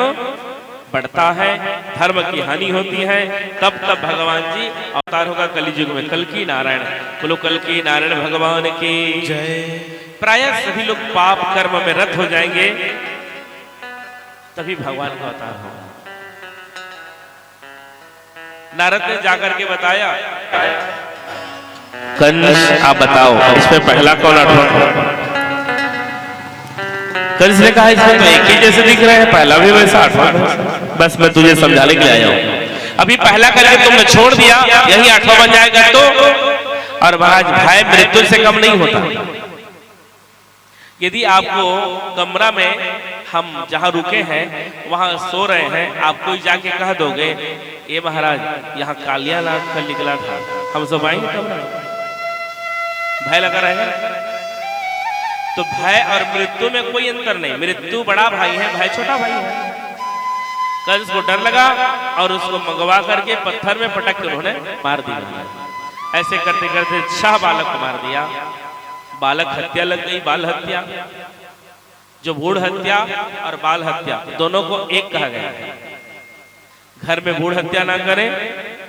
बढ़ता है, धर्म की हानि होती है, तब तब भगवान जी अवतार होगा कलयुग में। कल की नारायण, बोलो कल की नारायण भगवान की जय। प्राय सभी लोग पाप कर्म में रत हो जाएंगे, तभी भगवान का अवतार होगा। नारद ने जाकर के बताया, कंस आप बताओ इसमें पहला कौन अठवा? कंस ने कहा इसमें तो एक ही जैसे दिख रहे हैं, पहला भी वैसा आठवां। बस मैं तुझे समझाने के लिए आया हूं। अभी पहला करके तुमने छोड़ दिया, यही 8वां बन जाएगा तो। और महाराज भय मृत्यु से कम नहीं होता। यदि आपको कमरा में हम जहां रुके हैं वहां सो रहे हैं, आप कोई जाके कह दोगे ये महाराज यहाँ कालिया नाग का निकला था, हम सब आएंगे कमरा? भय लगा रहेगा। तो भय और मृत्यु में कोई अंतर नहीं, मृत्यु बड़ा भाई है, भय छोटा भाई है। कंस को डर लगा और उसको मंगवा करके पत्थर में पटक के उन्होंने मार दिया। ऐसे करते करते 6 बालक को मार दिया। बालक हत्या लग गई, बाल हत्या, जो भूढ़ हत्या और बाल हत्या दोनों को एक कहा गया है। घर में भूढ़ हत्या ना करें,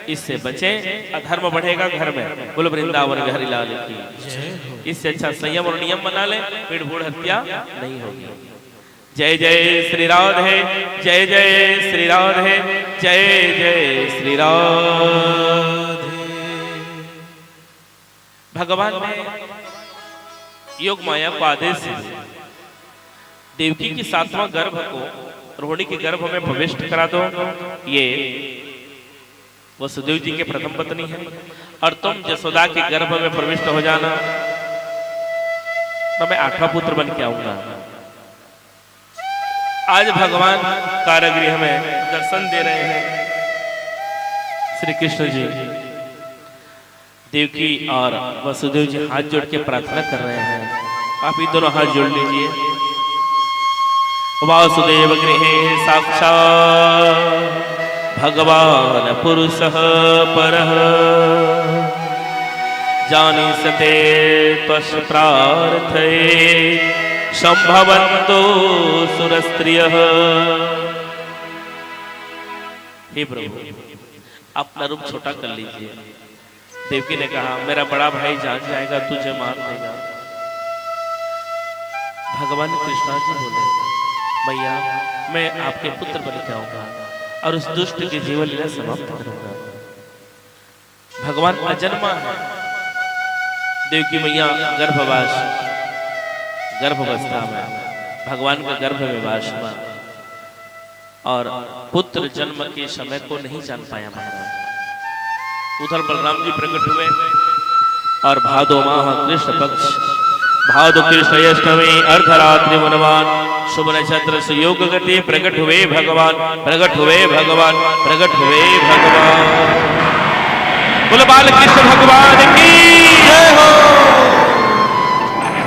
इससे बचें, अधर्म बढ़ेगा घर में। बोलो वृंदावन बिहारी लाल की। इससे अच्छा संयम और नियम बना ले, फिर भूढ़ हत्या नहीं होगी। जय जय श्री राधे, जय जय श्री राधे, जय जय श्री राधे। भगवान ने योग माया को आदेश दिया, देवकी की 7वां गर्भ को रोहिणी के गर्भ में प्रविष्ट करा दो। ये वसुदेव जी के प्रथम पत्नी है, और तुम जसोदा के गर्भ में प्रविष्ट हो जाना, तो मैं 8वां पुत्र बन के आऊंगा। आज भगवान कारागृह में दर्शन दे रहे हैं। श्री कृष्ण जी देवकी और वसुदेव जी हाथ जोड़ के प्रार्थना कर रहे हैं। आप ही दोनों हाथ जोड़ लीजिए। वासुदेव गृहे साक्षात् भगवान पुरुषः परः, जानी सते त्वस्य प्रार्थये संभवन्तो सुरस्त्रियः। हे प्रभु, अपना रूप छोटा कर लीजिए। देवकी ने कहा, मेरा बड़ा भाई जान जाएगा, तुझे मार देगा। भगवान कृष्ण जी बोले, मैया मैं आपके पुत्र बन के आऊंगा और उस दुष्ट की जीवन लीला समाप्त करूंगा। भगवान अजन्मा है। देवकी मैया गर्भवास, गर्भावस्था में भगवान का गर्भ में वास हुआ और पुत्र जन्म के समय को नहीं जान पाया महाराज। उधर बलराम जी प्रकट हुए और भादो माह कृष्ण पक्ष, भादो कृष्ण अष्टमी अर्धरात्रि मनवान, शुभ नक्षत्र सुयोग गति, प्रकट हुए भगवान, प्रकट हुए भगवान, प्रकट हुए भगवान। बोलो बाल कृष्ण भगवान की जय हो।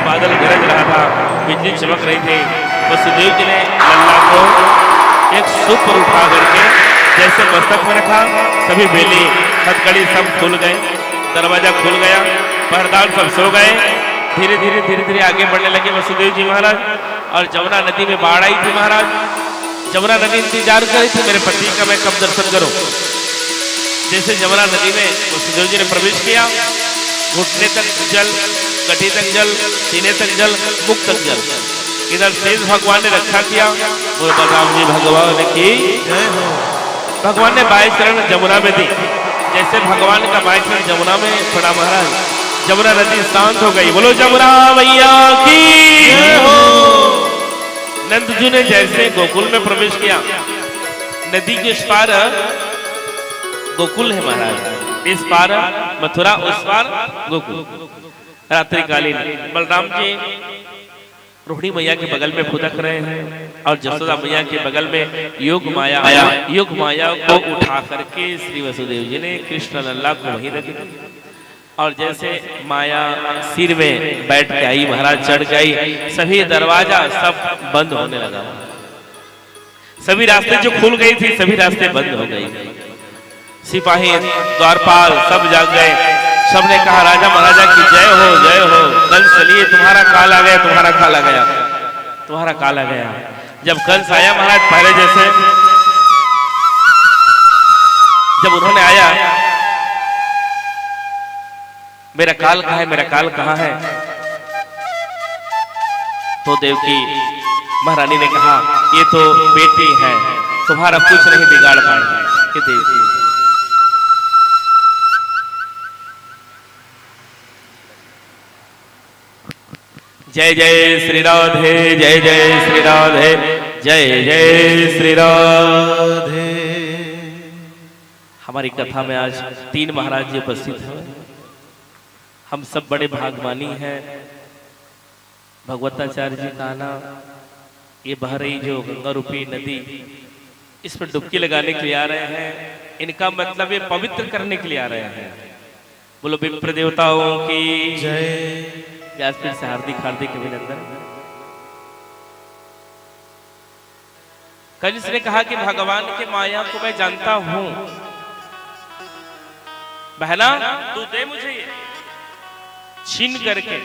बादल गरज रहा था, बिजली चमक रही थी। वसुदेव जी ने लल्ला को एक सूप पर उठा करके जैसे मस्तक में रखा, सभी बेली हथकड़ी सब खुल गए, दरवाजा खुल गया, पहरेदार सब सो गए। धीरे धीरे धीरे धीरे आगे बढ़ने लगे वसुदेव जी महाराज। और जमुना नदी में बाढ़ आई थी महाराज। जमुना नदी इंतजार कर रही थी, मेरे पति का मैं कब दर्शन करूं। जैसे जमुना नदी में वसुदेव जी ने प्रवेश किया, घुटने तक जल, कटी तक जल, सीने तक जल, मुख तक जल। इधर शेष भगवान ने रक्षा किया। बोल बलराम जी भगवान की जय हो। भगवान ने बाएं चरण जमुना में दी। जैसे भगवान का बाएं चरण जमुना में पड़ा महाराज, जमुना नदी शांत हो गई। बोलो जमुना मैया की जय हो। नंद जी ने जैसे गोकुल में प्रवेश किया, नदी के इस पार गोकुल है महाराज, इस पार मथुरा, उस पार गोकुल। रात्रिकालीन बलराम जी रोहिणी मैया के बगल में फुदक रहे हैं और जसोदा मैया के बगल में योग माया आया। योग माया को उठा करके श्री वसुदेव जी ने कृष्ण लल्ला को वहीं रख दिया। और जैसे माया सिर में बैठ के आई महाराज, चढ़ गई, सभी दरवाजा सब बंद होने लगा। सभी रास्ते जो खुल गई थी सभी रास्ते बंद हो गई। सिपाही द्वारपाल सब जाग गए। सबने कहा राजा महाराजा की जय हो, जय हो। कंस चलिए, तुम्हारा काल आ गया, तुम्हारा काल आ गया, तुम्हारा काल आ गया। जब कंस आया महाराज पहले जैसे, जब उन्होंने आया, मेरा काल कहाँ है, मेरा काल कहाँ है, तो देवकी महारानी ने कहा ये तो बेटी है, तुम्हारा कुछ नहीं बिगाड़ पाएंगे। देवकी जय जय श्री राधे, जय जय श्री राधे, जय जय श्री राधे। हमारी कथा में आज 3 महाराज जी उपस्थित हैं। हम सब बड़े भागवानी हैं। भगवताचार्य जी का आना, ये बह रही जो गंगा रूपी नदी, इस पर डुबकी लगाने के लिए आ रहे हैं। इनका मतलब ये पवित्र करने के लिए आ रहे हैं। बोलो विप्र देवताओं की जय, आज फिर से हार्दिक हार्दिक अभिनंदन। कंस ने कहा कि भगवान के माया को मैं जानता हूं, बहना तू दे मुझे ये। छीन करके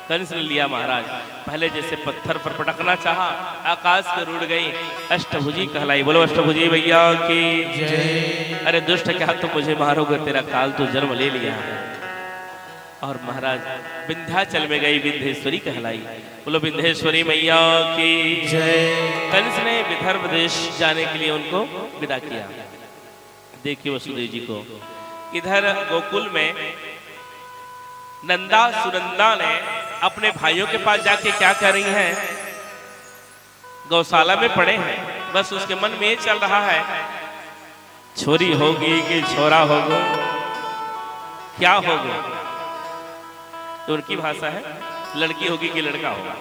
कंस ने लिया महाराज। पहले जैसे पत्थर पर पटकना चाहा, आकाश से उड़ गई, अष्टभुजी कहलाई। बोलो अष्टभुजी भैया की जय। अरे दुष्ट, क्या तुम मुझे मारोगे? तेरा काल तो जन्म ले लिया है। और महाराज विंध्याचल में गई, विंध्येश्वरी कहलाई। बोलो विंध्येश्वरी मैया की जय। कंस ने विदर्भ देश जाने के लिए उनको विदा किया। देखिए वसुदेव जी को। इधर गोकुल में नंदा सुनंदा ने अपने भाइयों के पास जाके क्या कर रही हैं? गौशाला में पड़े हैं, बस उसके मन में ये चल रहा है छोरी होगी कि छोरा होगा, क्या होगा। तो उनकी भाषा है लड़की होगी कि लड़का होगा,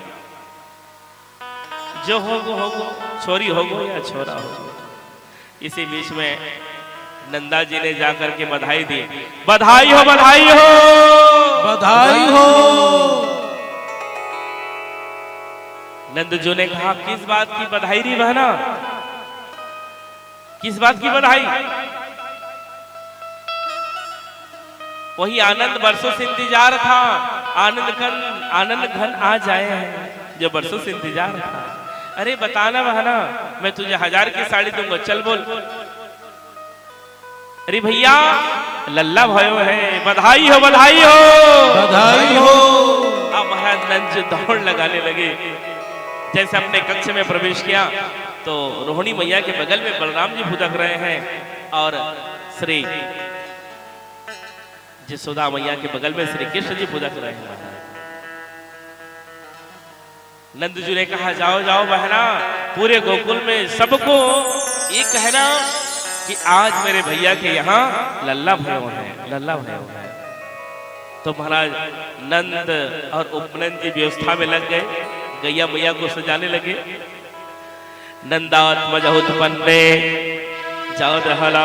जो होगो होगो, छोरी होगो या छोरा होगो। इसी बीच में नंदा जी ने जाकर के बधाई दी। बधाई हो, बधाई हो, बधाई हो। नंदजू ने कहा किस बात की बधाई री बहना? किस बात की बधाई? वही आनंद बरसों से इंतजार था, आनंद घन आ जाए हैं जो बरसों से इंतजार था। अरे बताना बहना, मैं तुझे 1000 की साड़ी दूंगा, चल बोल। अरे भैया लल्ला भयो है, बधाई हो, बधाई हो, बधाई हो। अब महाराज नंद दौड़ लगाने लगे। जैसे अपने कक्ष में प्रवेश किया तो रोहिणी मैया के बगल में बलराम जी फुदक रहे हैं और श्री यशोदा मैया के बगल में श्री कृष्ण जी फुदक रहे हैं। नंद जी ने कहा जाओ जाओ बहना, पूरे गोकुल में सबको ये कहना कि आज मेरे भैया के यहाँ लल्ला भयो है, लल्ला भयो है। तो महाराज नंद और उपनंद जी व्यवस्था में लग गए, गैया मैया को सजाने लगे। नंदात्मज उत्पन्ने जाओ रहला